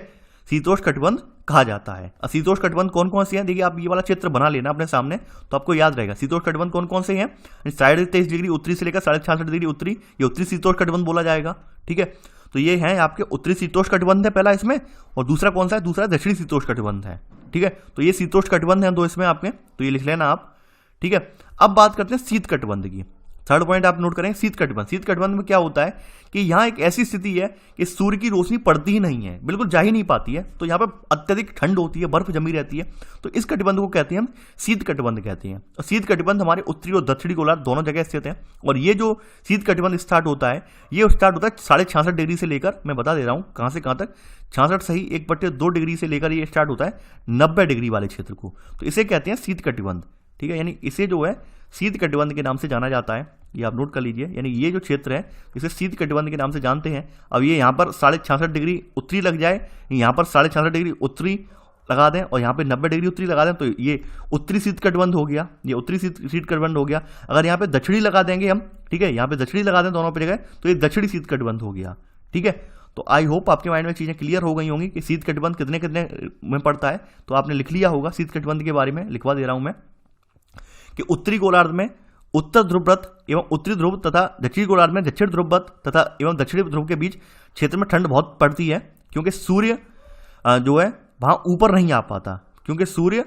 शीतोष्ण कटिबंध कहा जाता है। शीतोष्ण कटिबंध कौन कौन से हैं? देखिए, आप ये वाला चित्र बना लेना अपने सामने तो आपको याद रहेगा शीतोष्ण कटिबंध कौन कौन से हैं। 23.5 डिग्री उत्तरी से लेकर 66.5 डिग्री उत्तरी, ये उत्तरी शीतोष्ण कटिबंध बोला जाएगा। ठीक है, तो ये हैं आपके उत्तरी शीतोष्ण कटिबंध है पहला इसमें, और दूसरा कौन सा है? दूसरा दक्षिणी शीतोष्ण कटिबंध है। ठीक है, तो ये शीतोष्ण कटिबंध है दो इसमें आपके, तो ये लिख लेना आप। ठीक है, अब बात करते हैं शीत कटिबंध की। थर्ड पॉइंट आप नोट करें, शीत कटिबंध। शीत कटिबंध में क्या होता है कि यहाँ एक ऐसी स्थिति है कि सूर्य की रोशनी पड़ती ही नहीं है, बिल्कुल जा ही नहीं पाती है, तो यहाँ पर अत्यधिक ठंड होती है, बर्फ जमी रहती है, तो इस कटिबंध को कहते हैं हम शीत कटिबंध कहते हैं। और शीत कटिबंध हमारे उत्तरी और दक्षिणी गोलार्ध दोनों जगह स्थित है। और ये जो शीत कटिबंध स्टार्ट होता है, ये स्टार्ट होता है 66.5 डिग्री से लेकर, मैं बता दे रहा हूँ कहाँ से कहाँ तक, 66 सही 1/2 डिग्री से लेकर ये स्टार्ट होता है 90 डिग्री वाले क्षेत्र को, तो इसे कहते हैं शीत कटिबंध। ठीक है, यानी इसे जो है शीत कटिबंध के नाम से जाना जाता है, ये आप नोट कर लीजिए। यानी ये जो क्षेत्र है इसे शीत कटिबंध के नाम से जानते हैं। अब ये यहाँ पर 66.5 डिग्री उत्तरी लग जाए, यहाँ पर 66.5 डिग्री उत्तरी लगा दें और यहाँ पे 90 डिग्री उत्तरी लगा दें, तो ये उत्तरी शीत कटिबंध हो गया, ये उत्तरी शीत कटिबंध हो गया। अगर यहाँ पे दक्षिणी लगा देंगे हम, ठीक है, यहाँ पे दक्षिणी लगा दें दोनों पे जगह, तो ये दक्षिणी शीत कटिबंध हो गया। ठीक है, तो आई होप आपके माइंड में चीजें क्लियर हो गई होंगी कि शीत कटिबंध कितने कितने में पड़ता है, तो आपने लिख लिया होगा। शीत कटिबंध के बारे में लिखवा दे रहा हूं मैं कि उत्तरी गोलार्ध में उत्तर ध्रुव व्रत एवं उत्तरी ध्रुव तथा दक्षिणी गोलार्ध में दक्षिण ध्रुव व्रत तथा एवं दक्षिणी ध्रुव के बीच क्षेत्र में ठंड बहुत पड़ती है, क्योंकि सूर्य जो है वहां ऊपर नहीं आ पाता, क्योंकि सूर्य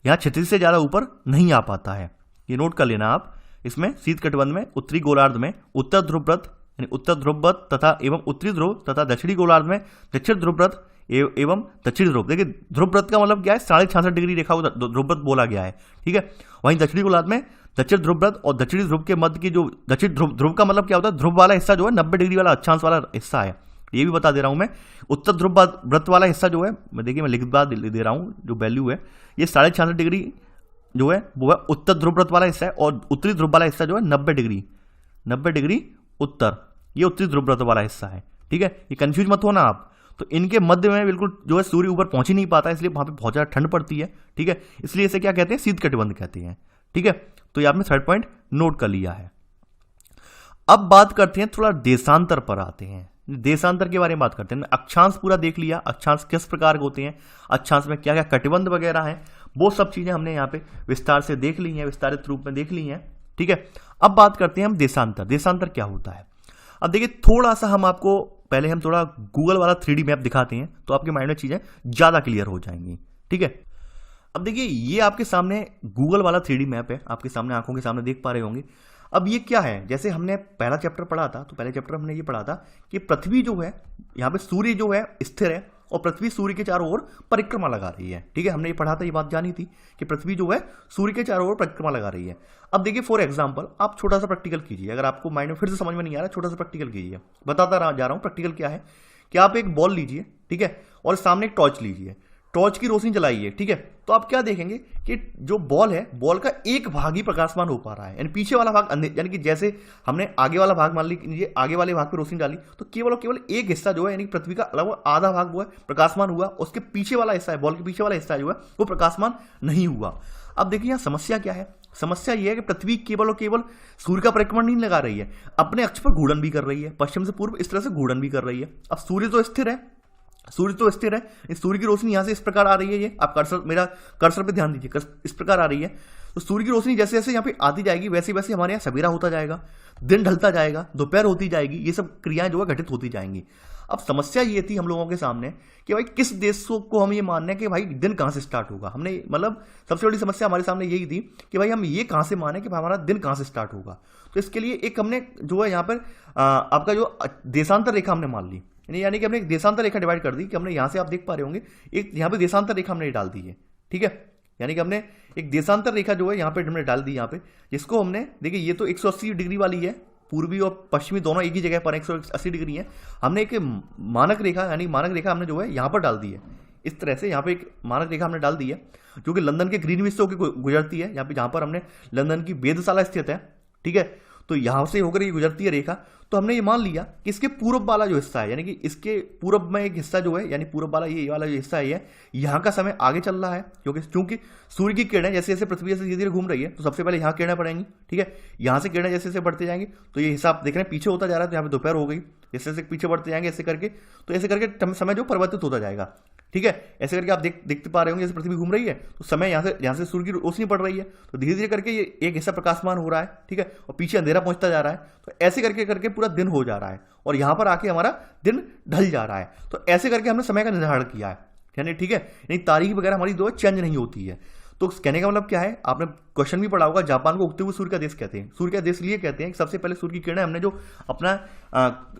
यहाँ क्षितिज से ज्यादा ऊपर नहीं आ पाता है। ये नोट कर लेना आप। इसमें शीत कटिबंध में उत्तरी गोलार्ध में उत्तर ध्रुव व्रत यानी उत्तर ध्रुव व्रत तथा एवं उत्तरी ध्रुव तथा दक्षिणी गोलार्ध में दक्षिण ध्रुव व्रत एवं दक्षिणी ध्रुव। देखिए, ध्रुव व्रत का मतलब क्या है? 66.5 डिग्री रेखा को ध्रुव व्रत बोला गया है। ठीक है, वहीं दक्षिणी गोलार्ध में दक्षिण ध्रुव व्रत और दक्षिणी ध्रुव के मध्य की जो दक्षिण ध्रुव का मतलब क्या होता है? ध्रुव वाला हिस्सा जो है 90 डिग्री वाला अक्षांश वाला हिस्सा है, ये भी बता दे रहा हूं मैं। उत्तर ध्रुव व्रत वाला हिस्सा जो है, देखिए मैं लिख दे रहा हूं, जो वैल्यू है ये 66.5 डिग्री जो है वो है उत्तर ध्रुव व्रत वाला हिस्सा है, और उत्तरी ध्रुव वाला हिस्सा जो है 90 डिग्री उत्तर, ये उत्तरी ध्रुव व्रत वाला हिस्सा है। ठीक है, ये कंफ्यूज मत होना आप। तो इनके मध्य में बिल्कुल जो है सूर्य ऊपर पहुंच ही नहीं पाता, इसलिए वहां पे बहुत ज्यादा ठंड पड़ती है। ठीक है, इसलिए इसे क्या कहते हैं? शीत कटिबंध कहते हैं। ठीक है, तो ये आपने थर्ड पॉइंट नोट कर लिया है। अब बात करते हैं, थोड़ा देशांतर पर आते हैं। देशांतर के बारे में बात करते हैं। अक्षांश पूरा देख लिया, अक्षांश किस प्रकार के होते हैं, अक्षांश में क्या क्या कटिबंध वगैरह हैं, वो सब चीजें हमने यहाँ पे विस्तार से देख ली हैं, विस्तारित रूप में देख ली हैं। ठीक है, अब बात करते हैं हम देशांतर। देशांतर क्या होता है? अब देखिए, थोड़ा सा हम आपको पहले हम थोड़ा गूगल वाला 3D मैप दिखाते हैं, तो आपके माइंड में चीजें ज्यादा क्लियर हो जाएंगी। ठीक है, अब देखिए ये आपके सामने गूगल वाला 3D मैप है, आपके सामने आंखों के सामने देख पा रहे होंगे। अब ये क्या है? जैसे हमने पहला चैप्टर पढ़ा था, तो पहले चैप्टर हमने ये पढ़ा था कि पृथ्वी जो है, यहाँ पे सूर्य जो है स्थिर है और पृथ्वी सूर्य के चारों ओर परिक्रमा लगा रही है। ठीक है, हमने ये पढ़ा था, ये बात जानी थी कि पृथ्वी जो है सूर्य के चारों ओर परिक्रमा लगा रही है। अब देखिए, फॉर एग्जांपल आप छोटा सा प्रैक्टिकल कीजिए, अगर आपको माइंड में फिर से समझ में नहीं आ रहा, छोटा सा प्रैक्टिकल कीजिए। बताता जा रहा हूं प्रैक्टिकल क्या है कि आप एक बॉल लीजिए, ठीक है, और सामने एक टॉर्च लीजिए, टॉर्च की रोशनी जलाइए। ठीक है, तो आप क्या देखेंगे कि जो बॉल है, बॉल का एक भाग ही प्रकाशमान हो पा रहा है, यानी पीछे वाला भाग यानी कि जैसे हमने आगे वाला भाग मान लीजिए, आगे वाले भाग पे रोशनी डाली तो केवल और केवल एक हिस्सा जो है, यानी पृथ्वी का लगभग आधा भाग वो है प्रकाशमान हुआ, उसके पीछे वाला हिस्सा है, बॉल के पीछे वाला हिस्सा जो है वो प्रकाशमान नहीं हुआ। अब देखिए यहाँ समस्या क्या है? समस्या यह है कि पृथ्वी केवल और केवल सूर्य का परिक्रमण नहीं लगा रही है, अपने अक्ष पर घूर्णन भी कर रही है, पश्चिम से पूर्व इस तरह से घूर्णन भी कर रही है। अब सूर्य तो स्थिर है, सूर्य तो स्थिर है, इस सूर्य की रोशनी यहाँ से इस प्रकार आ रही है, ये आप कर्सर, मेरा कर्सर पे ध्यान दीजिए, इस प्रकार आ रही है। तो सूर्य की रोशनी जैसे जैसे यहाँ पे आती जाएगी वैसे वैसे हमारे यहाँ सवेरा होता जाएगा, दिन ढलता जाएगा, दोपहर होती जाएगी, ये सब क्रियाएं जो है घटित होती जाएंगी। अब समस्या ये थी हम लोगों के सामने कि भाई किस देश को हम ये मानने कि भाई दिन कहाँ से स्टार्ट होगा। हमने मतलब सबसे बड़ी समस्या हमारे सामने यही थी कि भाई हम ये कहाँ से माने कि हमारा दिन कहाँ से स्टार्ट होगा। तो इसके लिए एक हमने जो है यहाँ पर आपका जो देशांतर रेखा हमने मान ली, यानी कि हमने एक देशांतर रेखा डिवाइड कर दी कि हमने यहाँ से आप देख पा रहे होंगे एक यहाँ पे देशांतर रेखा हमने डाल दी है, ठीक है। यानी कि हमने एक देशांतर रेखा जो है यहाँ पे हमने डाल दी यहाँ पे, जिसको हमने देखिए ये तो 180 डिग्री वाली है, पूर्वी और पश्चिमी दोनों एक ही जगह पर 180 डिग्री है। हमने एक मानक रेखा यानी मानक रेखा हमने जो है यहाँ पर डाल दी है, इस तरह से यहाँ पे एक मानक रेखा हमने डाल दी है जो कि लंदन के ग्रीनविच से होकर गुजरती है। यहाँ पे जहाँ पर हमने लंदन की वेधशाला स्थित है, ठीक है, तो यहाँ से होकर ये गुजरती है रेखा। तो हमने ये मान लिया कि इसके पूर्व वाला जो हिस्सा है, यानी कि इसके पूर्व में एक हिस्सा जो है, यानी पूर्व वाला ये वाला जो हिस्सा है, यहाँ का समय आगे चल रहा है, क्योंकि चूंकि सूर्य की किरणें जैसे जैसे पृथ्वी से धीरे धीरे घूम रही है तो सबसे पहले यहाँ किरणें पड़ेंगी, ठीक है। यहाँ से किरणें जैसे जैसे बढ़ते जाएंगे तो ये हिसाब देख रहे हैं पीछे होता जा रहा है, तो यहाँ पे दोपहर हो गई, जैसे जैसे पीछे बढ़ते जाएंगे ऐसे करके, तो ऐसे करके समय जो परिवर्तित होता जाएगा, ठीक है। ऐसे करके आप देखते पा रहे होंगे जैसे पृथ्वी घूम रही है तो समय यहाँ से सूर्य की रोशनी पड़ रही है, तो धीरे धीरे करके ये एक हिस्सा प्रकाशमान हो रहा है, ठीक है, और पीछे अंधेरा पहुंचता जा रहा है। तो ऐसे करके करके पूरा दिन हो जा रहा है और यहाँ पर आके हमारा दिन ढल जा रहा है। तो ऐसे करके हमने समय का निर्धारण किया है, यानी ठीक है, यानी तारीख वगैरह हमारी जो चेंज नहीं होती है। तो कहने का मतलब क्या है, आपने क्वेश्चन भी पढ़ा होगा, जापान को उगते हुए सूर्य का देश कहते हैं। सूर्य का देश लिए कहते हैं कि सबसे पहले सूर्य की किरणें हमने जो अपना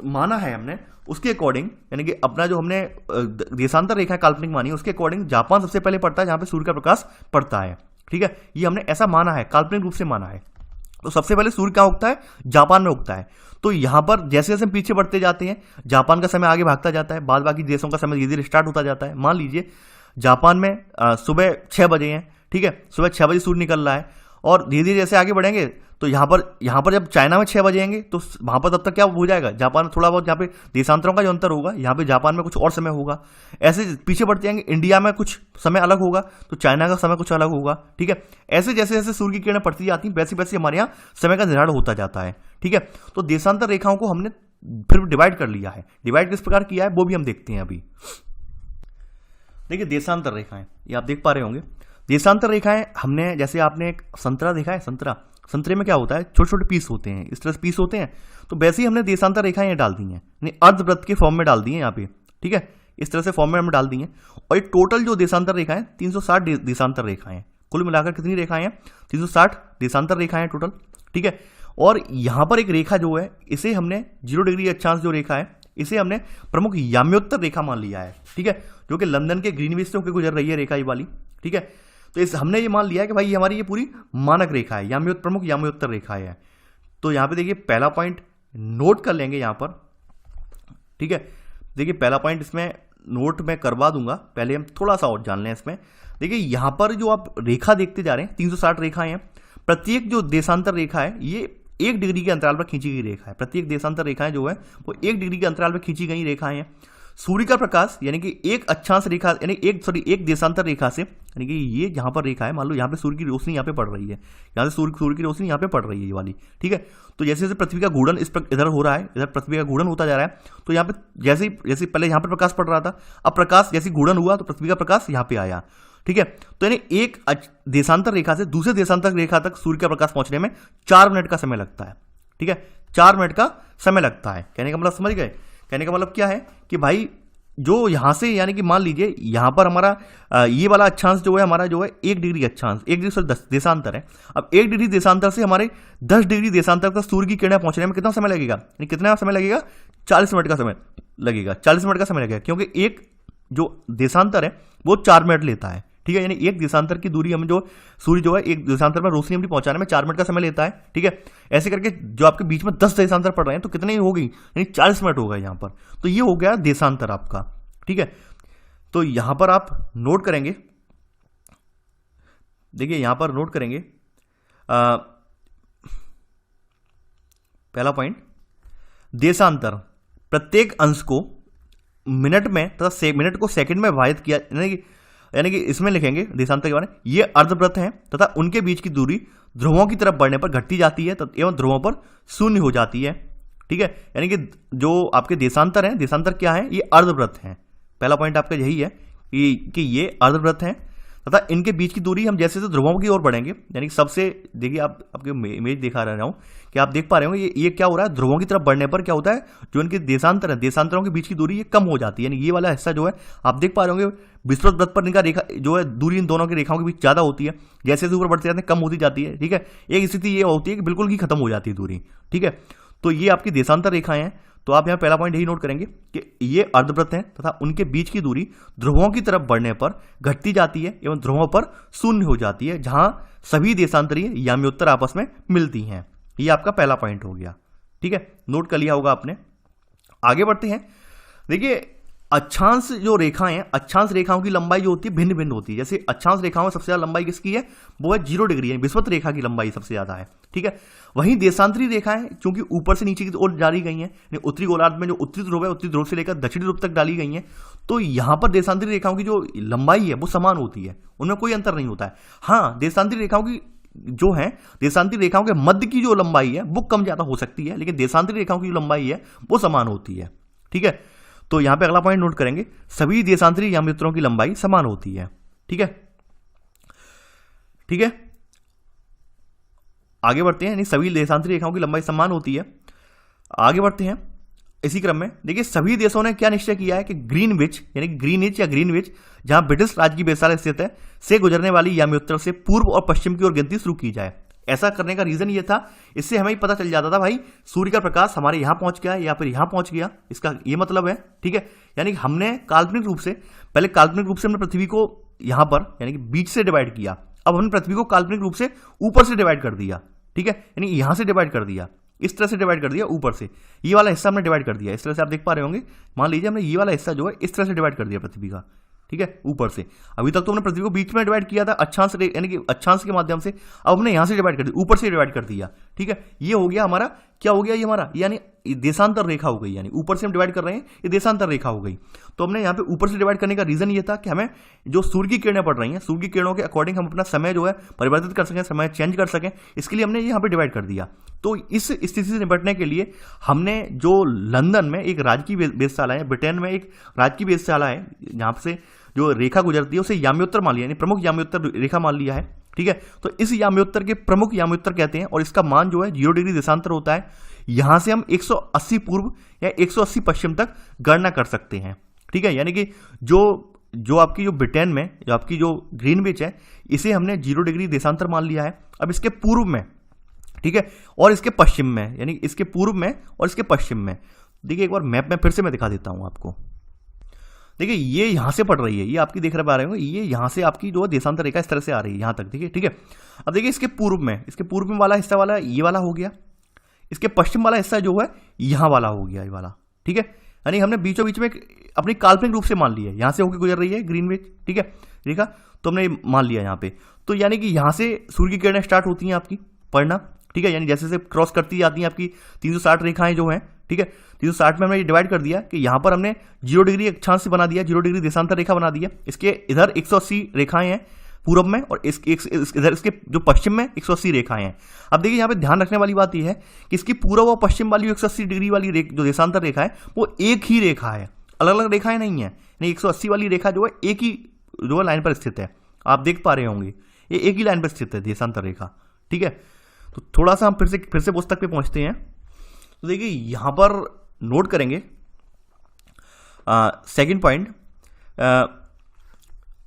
माना है हमने उसके अकॉर्डिंग, यानी कि अपना जो हमने देशांतर रेखा काल्पनिक मानी उसके अकॉर्डिंग जापान सबसे पहले पड़ता है जहां पे सूर्य का प्रकाश पड़ता है, ठीक है। ये हमने ऐसा माना है, काल्पनिक रूप से माना है। तो सबसे पहले सूर्य कहाँ उगता है, जापान में उगता है। तो यहाँ पर जैसे जैसे हम पीछे बढ़ते जाते हैं जापान का समय आगे भागता जाता है, बाद बाकी देशों का समय धीरे धीरे स्टार्ट होता जाता है। मान लीजिए जापान में सुबह 6 बजे हैं, ठीक है, सुबह 6 बजे सूर्य निकल रहा है और धीरे धीरे जैसे आगे बढ़ेंगे तो यहाँ पर जब चाइना में 6 बजेंगे तो वहाँ पर तब तक क्या हो जाएगा, जापान में थोड़ा बहुत यहाँ पे देशांतरों का जो अंतर होगा, यहाँ पे जापान में कुछ और समय होगा। ऐसे पीछे बढ़ते जाएंगे, इंडिया में कुछ समय अलग होगा तो चाइना का समय कुछ अलग होगा, ठीक है। ऐसे जैसे जैसे सूर्य की किरणें पड़ती जाती हैं वैसे वैसे हमारे यहाँ समय का निर्धारण होता जाता है, ठीक है। तो देशांतर रेखाओं को हमने फिर डिवाइड कर लिया है। डिवाइड किस प्रकार किया है वो भी हम देखते हैं अभी। देखिए देशांतर रेखाएं, ये आप देख पा रहे होंगे। देशांतर रेखाएं हमने, जैसे आपने एक संतरा देखा है, संतरे में क्या होता है, छोटे छोटे पीस होते हैं, इस तरह से पीस होते हैं। तो वैसे ही हमने देशांतर रेखाएं डाल दी हैं, यानी अर्धवृत्त के फॉर्म में डाल दी हैं यहाँ पे, ठीक है, इस तरह से फॉर्म में हमने डाल दी हैं। और ये टोटल जो देशांतर रेखाएं 360 देशांतर रेखाएं, कुल मिलाकर कितनी रेखाएं हैं, 360 देशांतर रेखाएं टोटल, ठीक है। और यहाँ पर एक रेखा जो है इसे हमने 0 डिग्री अक्षांश जो रेखा है इसे हमने प्रमुख याम्योत्तर रेखा मान लिया है, ठीक है, जो कि लंदन के ग्रीनविच से होकर गुजर रही है रेखा ये वाली, ठीक है। तो इस हमने ये मान लिया है कि भाई हमारी ये पूरी मानक रेखा है, प्रमुख याम्योत्तर रेखा है। तो यहाँ पे देखिए पहला पॉइंट नोट कर लेंगे यहाँ पर, ठीक है। देखिए पहला पॉइंट इसमें नोट में करवा दूंगा, पहले हम थोड़ा सा और जान लें इसमें। देखिए यहाँ पर जो आप रेखा देखते जा रहे हैं 360 रेखाएं हैं, प्रत्येक जो देशांतर रेखा है ये 1 डिग्री के अंतराल पर खींची गई रेखा है। प्रत्येक देशांतर रेखाएं जो है वो 1 डिग्री के अंतराल पर खींची गई रेखाएं हैं। सूर्य का प्रकाश यानी कि एक अक्षांश रेखा यानी एक देशांतर रेखा से, यानी कि ये यहाँ पर रेखा है, मान लो यहाँ पे सूर्य की रोशनी यहाँ पे पड़ रही है, यहाँ से सूर्य की रोशनी यहाँ पे पड़ रही है ये वाली, ठीक है। तो जैसे जैसे पृथ्वी का घूर्णन इधर हो रहा है, इधर पृथ्वी का घूर्णन होता जा रहा है, तो यहाँ पे जैसे पहले यहाँ पर प्रकाश पड़ रहा था, अब प्रकाश जैसे घूर्णन हुआ तो पृथ्वी का प्रकाश यहाँ पे आया, ठीक है। तो यानी एक देशांतर रेखा से दूसरे देशांतर रेखा तक सूर्य का प्रकाश पहुंचने में 4 मिनट का समय लगता है, ठीक है, 4 मिनट का समय लगता है। कहने का मतलब समझ गए, कहने का मतलब क्या है कि भाई जो यहाँ से, यानी कि मान लीजिए यहाँ पर हमारा ये वाला अक्षांश जो है हमारा जो है 1 डिग्री अक्षांश, 1 डिग्री 10 देशांतर है। अब 1 डिग्री देशांतर से हमारे 10 डिग्री देशांतर तक सूर्य की किरणें पहुंचने में कितना समय लगेगा, यानी कितना समय लगेगा, 40 मिनट का समय लगेगा, 40 मिनट का समय लगेगा, क्योंकि एक जो देशांतर है वो 4 मिनट लेता है, ठीक है। यानी एक देशांतर की दूरी हमें जो सूर्य जो है एक देशांतर में रोशनी अपनी पहुंचाने में 4 मिनट का समय लेता है, ठीक है। ऐसे करके जो आपके बीच में 10 देशांतर पड़ रहे हैं तो कितने ही होगी, यानी 40 मिनट होगा यहाँ पर। तो ये हो गया देशांतर आपका, ठीक है। तो यहां पर आप नोट करेंगे, देखिए यहां पर नोट करेंगे पहला पॉइंट, देशांतर प्रत्येक अंश को मिनट में तथा मिनट को सेकंड में विभाजित किया, यानी कि इसमें लिखेंगे देशांतर के बारे में, ये अर्धवृत्त हैं तथा उनके बीच की दूरी ध्रुवों की तरफ बढ़ने पर घटती जाती है एवं ध्रुवों पर शून्य हो जाती है, ठीक है। यानी कि जो आपके देशांतर हैं, देशांतर क्या है, ये अर्धवृत्त हैं, पहला पॉइंट आपका यही है कि ये अर्धवृत्त हैं तथा इनके बीच की दूरी हम जैसे जैसे ध्रुवों की ओर बढ़ेंगे, यानी सबसे देखिए आप आपके इमेज दिखा रहा हूं कि आप देख पा रहे हो ये क्या हो रहा है, ध्रुवों की तरफ बढ़ने पर क्या होता है, जो इनके देशांतर है, देशांतरों के बीच की दूरी ये कम हो जाती है। यानी ये वाला हिस्सा जो है आप देख पा रहे होंगे विषुवत वृत्त पर इनका रेखा जो है दूरी इन दोनों की रेखाओं के बीच ज्यादा होती है, जैसे जैसे ऊपर बढ़ते जाते हैं कम होती जाती है। ठीक है, एक स्थिति ये होती है कि बिल्कुल ही खत्म हो जाती है दूरी। ठीक है, तो ये आपकी देशांतर रेखाएं हैं। तो आप यहाँ पहला पॉइंट यही नोट करेंगे कि ये अर्धवृत्त हैं तथा उनके बीच की दूरी ध्रुवों की तरफ बढ़ने पर घटती जाती है एवं ध्रुवों पर शून्य हो जाती है, जहां सभी देशांतरीय याम्योत्तर आपस में मिलती हैं। ये आपका पहला पॉइंट हो गया। ठीक है, नोट कर लिया होगा आपने। आगे बढ़ते हैं। देखिए अक्षांश जो रेखाएं हैं, अक्षांश रेखाओं की लंबाई जो होती है भिन्न भिन्न होती है। जैसे अक्षांश रेखाओं में सबसे ज्यादा लंबाई किसकी है, वो है 0 डिग्री है, विषुवत रेखा की लंबाई सबसे ज्यादा है। ठीक है, वहीं देशांतरी रेखाएं चूंकि ऊपर से नीचे की ओर डाली गई हैं, उत्तरी गोलार्ध में जो उत्तरी ध्रुव है, उत्तरी ध्रुव से लेकर दक्षिणी ध्रुव तक डाली गई हैं, तो यहां पर देशांतरी रेखाओं की जो लंबाई है वो समान होती है, उनमें कोई अंतर नहीं होता है। हाँ, देशांतरी रेखाओं की जो है, देशांतरी रेखाओं के मध्य की जो लंबाई है वो कम ज्यादा हो सकती है, लेकिन देशांतरी रेखाओं की जो लंबाई है वो समान होती है। ठीक है, तो यहां पे अगला पॉइंट नोट करेंगे, सभी देशांतरी याम्योत्तरों की लंबाई समान होती है। ठीक है, ठीक है, आगे बढ़ते हैं। यानी सभी देशांतरी रेखाओं की लंबाई समान होती है। आगे बढ़ते हैं इसी क्रम में। देखिए सभी देशों ने क्या निश्चय किया है कि ग्रीनविच यानी ग्रीनिच या ग्रीनविच जहां ब्रिटिश राज की वेधशाला स्थित है से गुजरने वाली याम्योत्तर से पूर्व और पश्चिम की ओर गिनती शुरू की जाए। ऐसा करने का रीजन ये था, इससे हमें पता चल जाता था भाई सूर्य का प्रकाश हमारे यहां पहुंच गया या फिर यहां पहुंच गया, इसका ये मतलब है। ठीक है, यानी कि हमने काल्पनिक रूप से हमने पृथ्वी को यहां पर यानी कि बीच से डिवाइड किया, अब हमने पृथ्वी को काल्पनिक रूप से ऊपर से डिवाइड कर दिया। ठीक है, यानी यहां से डिवाइड कर दिया, इस तरह से डिवाइड कर दिया, ऊपर से ये वाला हिस्सा हमने डिवाइड कर दिया। इस तरह से आप देख पा रहे होंगे, मान लीजिए हमने ये वाला हिस्सा जो है इस तरह से डिवाइड कर दिया पृथ्वी का। ठीक है, ऊपर से। अभी तक तो हमने पृथ्वी को बीच में डिवाइड किया था अक्षांश यानी कि अक्षांश के माध्यम से, अब हमने यहां से डिवाइड कर दिया, ऊपर से डिवाइड कर दिया। ठीक है, ये हो गया हमारा, क्या हो गया ये हमारा, यानी देशांतर रेखा हो गई, यानी ऊपर से हम डिवाइड कर रहे हैं, ये देशांतर रेखा हो गई। तो हमने यहाँ पे ऊपर से डिवाइड करने का रीजन ये था कि हमें जो सूर्य की किरणें पड़ रही हैं, सूर्य की किरणों के अकॉर्डिंग हम अपना समय जो है परिवर्तित कर सकें, समय चेंज कर सकें, इसके लिए हमने यहाँ पे डिवाइड कर दिया। तो इस स्थिति से निपटने के लिए हमने जो लंदन में एक राजकीय वेधशाला है, ब्रिटेन में एक राजकीय वेधशाला है, जहां से जो रेखा गुजरती है उसे याम्योत्तर मान लिया, यानी प्रमुख याम्योत्तर रेखा मान लिया है। ठीक है, तो इस याम्योत्तर के प्रमुख याम्योत्तर कहते हैं और इसका मान जो है 0 डिग्री देशांतर होता है। यहां से हम 180 पूर्व या 180 पश्चिम तक गणना कर सकते हैं। ठीक है, यानी कि जो आपकी जो ब्रिटेन में जो आपकी जो ग्रीनविच है, इसे हमने 0 डिग्री देशांतर मान लिया है। अब इसके पूर्व में, ठीक है, और इसके पश्चिम में, यानी इसके पूर्व में और इसके पश्चिम में, देखिए एक बार मैप में फिर से मैं दिखा देता हूं आपको। देखिए ये यहां से पड़ रही है, ये आपकी देख रहे हो, ये यहां से आपकी जो देशांतर रेखा इस तरह से आ रही है यहां तक। देखिए, ठीक है, अब देखिए इसके पूर्व में वाला हिस्सा वाला ये वाला हो गया, इसके पश्चिम वाला हिस्सा जो है यहां वाला हो गया, ये वाला। ठीक है, यानी हमने बीचों बीच में अपनी काल्पनिक रूप से मान लिया है, यहां से होकर गुजर रही है ग्रीनविच। ठीक है, रेखा, तो हमने मान लिया यहां पे। तो यानी कि यहां से सूर्य की किरणें स्टार्ट होती हैं आपकी पढ़ना। ठीक है, यानी जैसे जैसे क्रॉस करती जाती हैं आपकी 360 रेखाएं जो हैं। ठीक है, 360 में हमने ये डिवाइड कर दिया कि यहां पर हमने 0 डिग्री अक्षांश से बना दिया, 0 डिग्री देशांतर रेखा बना दिया। इसके इधर 180 रेखाएं हैं पूर्व में और इधर इसके जो पश्चिम में 180 रेखाएं हैं। अब देखिए यहाँ पे ध्यान रखने वाली बात यह है कि इसकी पूर्व और पश्चिम वाली 180 डिग्री वाली जो देशांतर रेखा है वो एक ही रेखा है, अलग अलग रेखाएं नहीं है। 180 वाली रेखा जो है एक ही जो लाइन पर स्थित है, आप देख पा रहे होंगे ये एक ही लाइन पर स्थित है देशांतर रेखा। ठीक है, तो थोड़ा सा हम फिर से पुस्तक पे पहुंचते हैं। तो देखिए यहां पर नोट करेंगे सेकंड पॉइंट,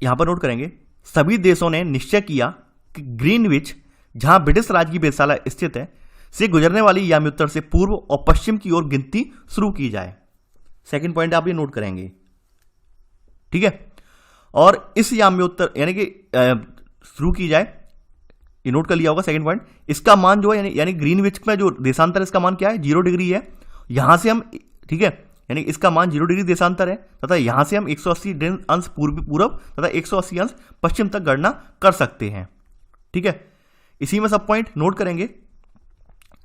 यहां पर नोट करेंगे सभी देशों ने निश्चय किया कि ग्रीनविच जहां ब्रिटिश राज की वेधशाला स्थित है से गुजरने वाली याम्योत्तर से पूर्व और पश्चिम की ओर गिनती शुरू की जाए। सेकंड पॉइंट आप ये नोट करेंगे। ठीक है, और इस याम्योत्तर यानी कि शुरू की जाए, ये नोट कर लिया होगा सेकंड पॉइंट। इसका मान जो है यानी ग्रीनविच में जो देशांतर इसका मान क्या है, 0 डिग्री है। यहां से हम, ठीक है, यानी इसका मान 0 डिग्री देशांतर है तथा यहां से हम 180 अंश पूर्व तथा 180 अंश पश्चिम तक गणना कर सकते हैं। ठीक है, इसी में सब पॉइंट नोट करेंगे।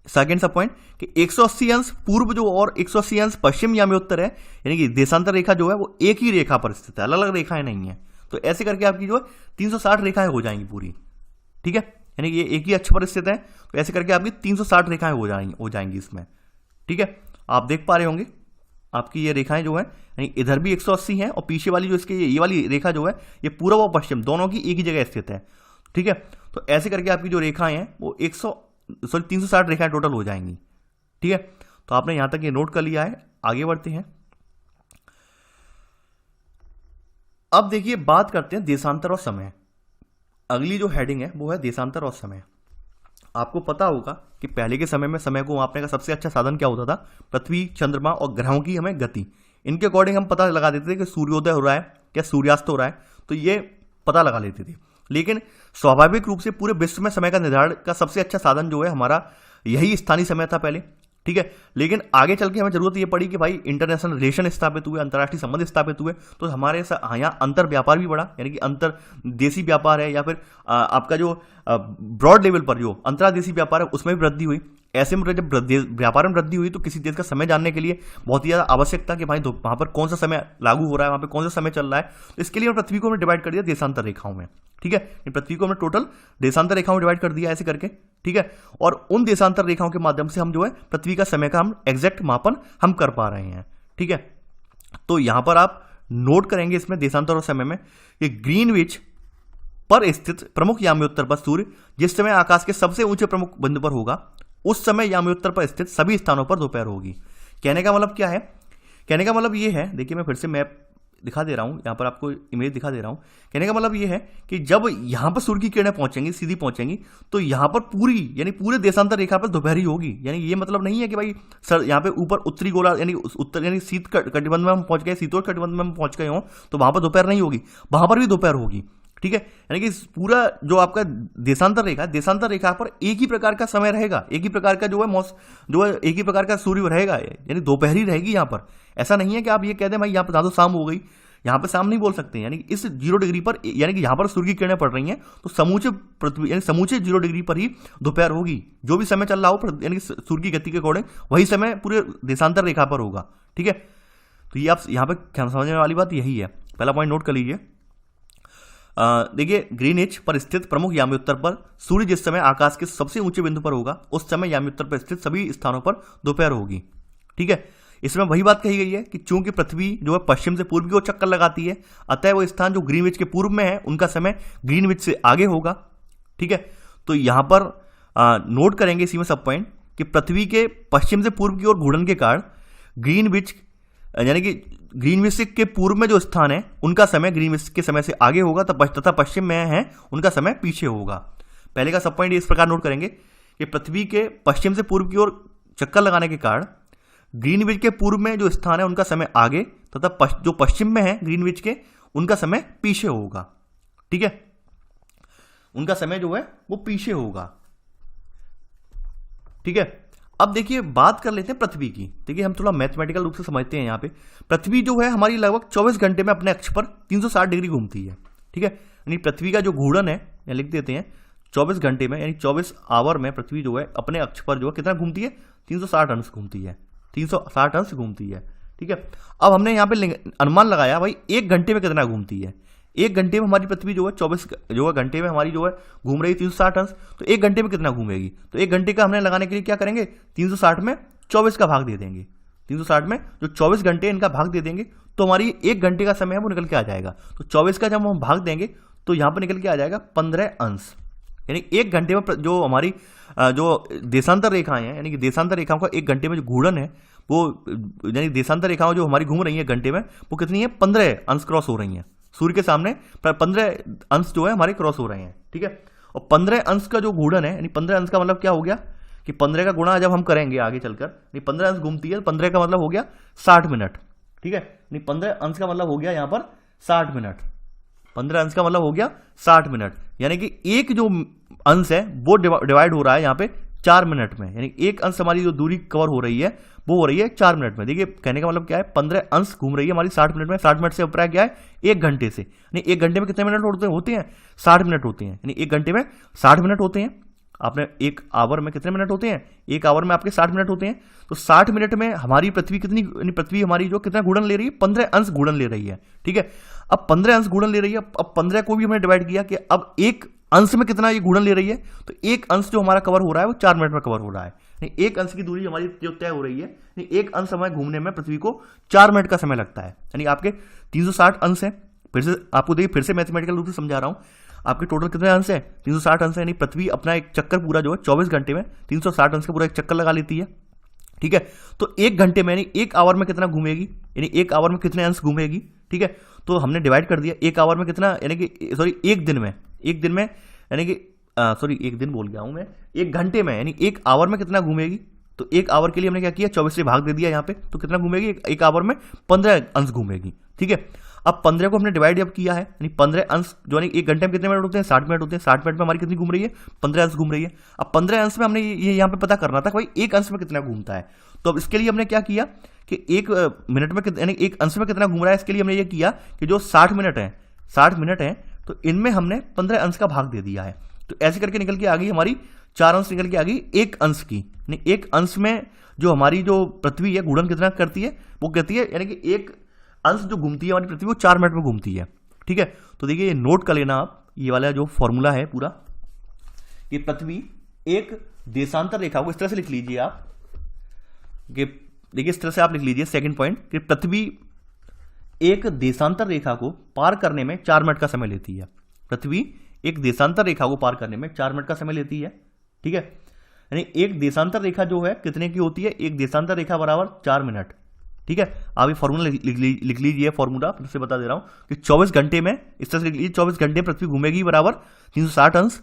सेकंड सब पॉइंट कि 180 अंश पूर्व जो और 180 अंश पश्चिम याम्योत्तर है, यानी कि देशांतर रेखा जो है वो एक ही रेखा पर स्थित है, अलग अलग रेखाएं नहीं है। तो ऐसे करके आपकी जो है 360 रेखाएं हो जाएंगी पूरी। ठीक है, यानी कि ये एक ही अक्ष पर स्थित है, तो ऐसे करके आपकी 360 रेखाएं हो जाएंगी इसमें। ठीक है, आप देख पा रहे होंगे। आपकी ये रेखाएं जो है यानी इधर भी 180 है और पीछे वाली जो इसकी ये वाली रेखा जो है ये पूर्व और पश्चिम दोनों की एक ही जगह स्थित है। ठीक है, तो ऐसे करके आपकी जो रेखाएं हैं वो 360 रेखाएं टोटल हो जाएंगी। ठीक है, तो आपने यहां तक ये नोट कर लिया है। आगे बढ़ते हैं। अब देखिए बात करते हैं देशांतर और समय। अगली जो हेडिंग है वो है देशांतर और समय। आपको पता होगा कि पहले के समय में समय को मापने का सबसे अच्छा साधन क्या होता था? पृथ्वी, चंद्रमा और ग्रहों की हमें गति, इनके अकॉर्डिंग हम पता लगा देते थे कि सूर्योदय हो रहा है या सूर्यास्त हो रहा है, तो ये पता लगा लेते थे। लेकिन स्वाभाविक रूप से पूरे विश्व में समय का निर्धारण का सबसे अच्छा साधन जो है हमारा यही स्थानीय समय था पहले। ठीक है, लेकिन आगे चल के हमें जरूरत ये पड़ी कि भाई इंटरनेशनल रिलेशन स्थापित हुए, अंतर्राष्ट्रीय संबंध स्थापित हुए, तो हमारे यहाँ अंतर व्यापार भी बढ़ा, यानी कि अंतर देशी व्यापार है या फिर आपका जो ब्रॉड लेवल पर जो अंतर्देशीय व्यापार है उसमें भी वृद्धि हुई। ऐसे में जब व्यापार में वृद्धि हुई तो किसी देश का समय जानने के लिए बहुत ही ज्यादा आवश्यक था कि भाई वहां पर कौन सा समय लागू हो रहा है, वहां पर कौन सा समय चल रहा है। तो इसके लिए पृथ्वी को हमने डिवाइड कर दिया देशांतर रेखाओं में। ठीक है, पृथ्वी को हमने टोटल देशांतर रेखाओं में डिवाइड कर दिया ऐसे करके। ठीक है, और उन देशांतर रेखाओं के माध्यम से हम जो है पृथ्वी का समय का हम एग्जैक्ट मापन हम कर पा रहे हैं। ठीक है, तो यहां पर आप नोट करेंगे इसमें देशांतर और समय में कि ग्रीनविच पर स्थित प्रमुख याम्योत्तर पर सूर्य जिस समय आकाश के सबसे ऊंचे प्रमुख बिंदु पर होगा उस समय याम्योत्तर पर स्थित सभी स्थानों पर दोपहर होगी। कहने का मतलब क्या है? कहने का मतलब ये है, देखिए मैं फिर से मैप दिखा दे रहा हूं, यहां पर आपको इमेज दिखा दे रहा हूं। कहने का मतलब ये है कि जब यहां पर सूर्य की किरणें पहुंचेंगी, सीधी पहुंचेंगी, तो यहां पर पूरी यानी पूरे देशांतर रेखा पर दोपहर ही होगी। यानी ये मतलब नहीं है कि भाई सर यहां पे ऊपर उत्तरी गोला यानी उत्तर यानी शीत कटिबंध में हम पहुंच गए, शीतोष्ण कटिबंध में हम पहुंच गए हों तो वहां पर दोपहर नहीं होगी, वहां पर भी दोपहर होगी। ठीक है, यानी कि पूरा जो आपका देशांतर रेखा पर एक ही प्रकार का समय रहेगा, एक ही प्रकार का जो है एक ही प्रकार का सूर्य रहेगा, यानी दोपहर ही रहेगी यहाँ पर। ऐसा नहीं है कि आप ये कह दें भाई यहाँ पर तो शाम हो गई, यहाँ पे शाम नहीं बोल सकते। यानी इस 0 डिग्री पर यानी कि यहाँ पर सूर्य की किरणें पड़ रही हैं तो समूचे पृथ्वी यानी समूचे 0 डिग्री पर ही दोपहर होगी। जो भी समय चल रहा हो यानी सूर्य की गति के अकॉर्डिंग वही समय पूरे देशांतर रेखा पर होगा। ठीक है, तो ये आप यहाँ पे समझने वाली बात यही है। पहला पॉइंट नोट कर लीजिए। देखिए ग्रीनिच पर स्थित प्रमुख याम्योत्तर पर सूर्य जिस समय आकाश के सबसे ऊंचे बिंदु पर होगा उस समय याम्योत्तर पर स्थित सभी स्थानों पर दोपहर होगी। ठीक है, इसमें वही बात कही गई है कि चूंकि पृथ्वी जो है पश्चिम से पूर्व की ओर चक्कर लगाती है, अतः वो स्थान जो ग्रीनविच के पूर्व में है उनका समय ग्रीनविच से आगे होगा। ठीक है, तो यहां पर नोट करेंगे इसी में सब पॉइंट कि पृथ्वी के पश्चिम से पूर्व की ओर घूर्णन के कारण ग्रीनविच यानी कि ग्रीनविच के पूर्व में जो स्थान है उनका समय ग्रीनविच के समय से आगे होगा तथा पश्चिम में है उनका समय पीछे होगा। पहले का सब पॉइंट इस प्रकार नोट करेंगे कि पृथ्वी के पश्चिम से पूर्व की ओर चक्कर लगाने के कारण ग्रीनविच के पूर्व में जो स्थान है उनका समय आगे तथा जो पश्चिम में है ग्रीनविच के उनका समय पीछे होगा। ठीक है, उनका समय जो है वो पीछे होगा। ठीक है, अब देखिए बात कर लेते हैं पृथ्वी की। देखिए हम थोड़ा मैथमेटिकल रूप से समझते हैं। यहाँ पे पृथ्वी जो है हमारी लगभग 24 घंटे में अपने अक्ष पर 360 डिग्री घूमती है। ठीक है, यानी पृथ्वी का जो घूर्णन है यहाँ लिख देते हैं 24 घंटे में यानी 24 आवर में पृथ्वी जो है अपने अक्ष पर जो है कितना घूमती है? 360 अंश घूमती है, 360 अंश घूमती है। ठीक है, अब हमने यहाँ पे अनुमान लगाया भाई 1 घंटे में कितना घूमती है। 1 घंटे में हमारी पृथ्वी जो है 24 जो है घंटे में हमारी जो है घूम रही 360 अंश, तो 1 घंटे में कितना घूमेगी? तो 1 घंटे का हमने लगाने के लिए क्या करेंगे? 360 में 24 का भाग दे देंगे। 360 में जो 24 घंटे इनका भाग दे देंगे तो हमारी 1 घंटे का समय है वो निकल के आ जाएगा। तो 24 का जब हम भाग देंगे तो यहाँ पर निकल के आ जाएगा 15 अंश। यानी 1 घंटे में जो हमारी जो देशांतर रेखाएं हैं यानी कि देशांतर रेखाओं का 1 घंटे में जो घूर्णन है वो यानी देशांतर रेखाएं जो हमारी घूम रही है घंटे में वो कितनी है? 15 अंश क्रॉस हो रही हैं सूर्य के सामने। 15 अंश जो है हमारे क्रॉस हो रहे हैं। ठीक है, और 15 अंश का जो घूर्णन है यानी 15 अंश का मतलब क्या हो गया कि 15 का गुणा जब हम करेंगे आगे चलकर, यानी 15 अंश घूमती है, 15 का मतलब हो गया 60 मिनट। ठीक है, यानी 15 अंश का मतलब हो गया यहाँ पर 60 मिनट। 15 अंश का मतलब हो गया 60 मिनट, यानी कि एक जो अंश है वो डिवाइड हो रहा है यहाँ पे 4 मिनट में। यानी एक अंश हमारी जो दूरी कवर हो रही है वो हो रही है 4 मिनट में। देखिए कहने का मतलब क्या है? 15 अंश घूम रही है हमारी 60 मिनट में। 60 मिनट से ऊपर क्या है? 1 घंटे से। यानी 1 घंटे में कितने मिनट होते हैं? 60 मिनट होते हैं। यानी 1 घंटे में 60 मिनट होते हैं। आपने 1 आवर में कितने मिनट होते हैं? 1 आवर में आपके 60 मिनट होते हैं। तो 60 मिनट में हमारी पृथ्वी कितनी पृथ्वी हमारी जो कितना गुणन ले रही है? 15 अंश गुणन ले रही है। ठीक है, अब 15 अंश गुणन ले रही है। अब 15 को भी हमने डिवाइड किया कि अब 1 अंश में कितना ये गुणन ले रही है, तो एक अंश जो हमारा कवर हो रहा है वो 4 मिनट में कवर हो रहा है। एक अंश की दूरी हमारी जो तय हो रही है, एक अंश हमें घूमने में पृथ्वी को 4 मिनट का समय लगता है। यानी आपके 360 अंश है। फिर से आपको देखिए, फिर से मैथमेटिकल रूप से समझा रहा हूं, आपके टोटल कितने अंश है, 360 अंश है। यानी पृथ्वी अपना एक चक्कर पूरा जो है 24 घंटे में 360 अंश का पूरा एक चक्कर लगा लेती है। ठीक है, तो एक घंटे में यानी एक आवर में कितना घूमेगी, यानी एक आवर में कितने अंश घूमेगी। ठीक है, तो हमने डिवाइड कर दिया, एक आवर में कितना, यानी कि सॉरी एक दिन में यानी कि सॉरी एक दिन बोल गया हूं मैं, एक घंटे में यानी एक आवर में कितना घूमेगी। तो एक आवर के लिए हमने क्या किया, 24 से भाग दे दिया यहाँ पे, तो कितना घूमेगी, एक आवर में 15 अंश घूमेगी। ठीक है, अब 15 को हमने डिवाइड अब किया है, यानी 15 अंश जो यानी एक घंटे में कितने मिनट होते हैं, 60 मिनट होते हैं। 60 मिनट में हमारी कितनी घूम रही है, 15 अंश घूम रही है। अब 15 अंश में हमने ये यहाँ पे पता करना था कि भाई एक अंश में कितना घूमता है। तो अब इसके लिए हमने क्या किया कि एक मिनट में यानी एक अंश में कितना घूम रहा है, इसके लिए हमने ये किया कि जो 60 मिनट है तो इनमें हमने 15 अंश का भाग दे दिया है। तो ऐसे करके निकल के आ गई हमारी 4 अंश निकल के आ गई एक अंश की। यानी एक अंश में जो हमारी जो पृथ्वी है गुणन कितना करती है, वो कहती है यानी कि एक अंश जो घूमती है हमारी पृथ्वी वो 4 मिनट में घूमती है। ठीक है, तो देखिए ये नोट कर लेना आप, ये वाला जो फॉर्मूला है पूरा, ये पृथ्वी एक देशांतर रेखा को इस तरह से लिख लीजिए आप, देखिए इस तरह से आप लिख लीजिए सेकंड पॉइंट कि पृथ्वी एक देशांतर रेखा को पार करने में 4 मिनट का समय लेती है। पृथ्वी एक देशांतर रेखा को पार करने में 4 मिनट का समय लेती है। ठीक है, यानी एक देशांतर रेखा जो है कितने की होती है, एक देशांतर रेखा बराबर 4 मिनट। ठीक है, आप ये फॉर्मूला लिख लीजिए, फॉर्मूला फिर से बता दे रहा हूं कि 24 घंटे में इस तरह से लिख लीजिए, 24 घंटे पृथ्वी घूमेगी बराबर 360 अंश।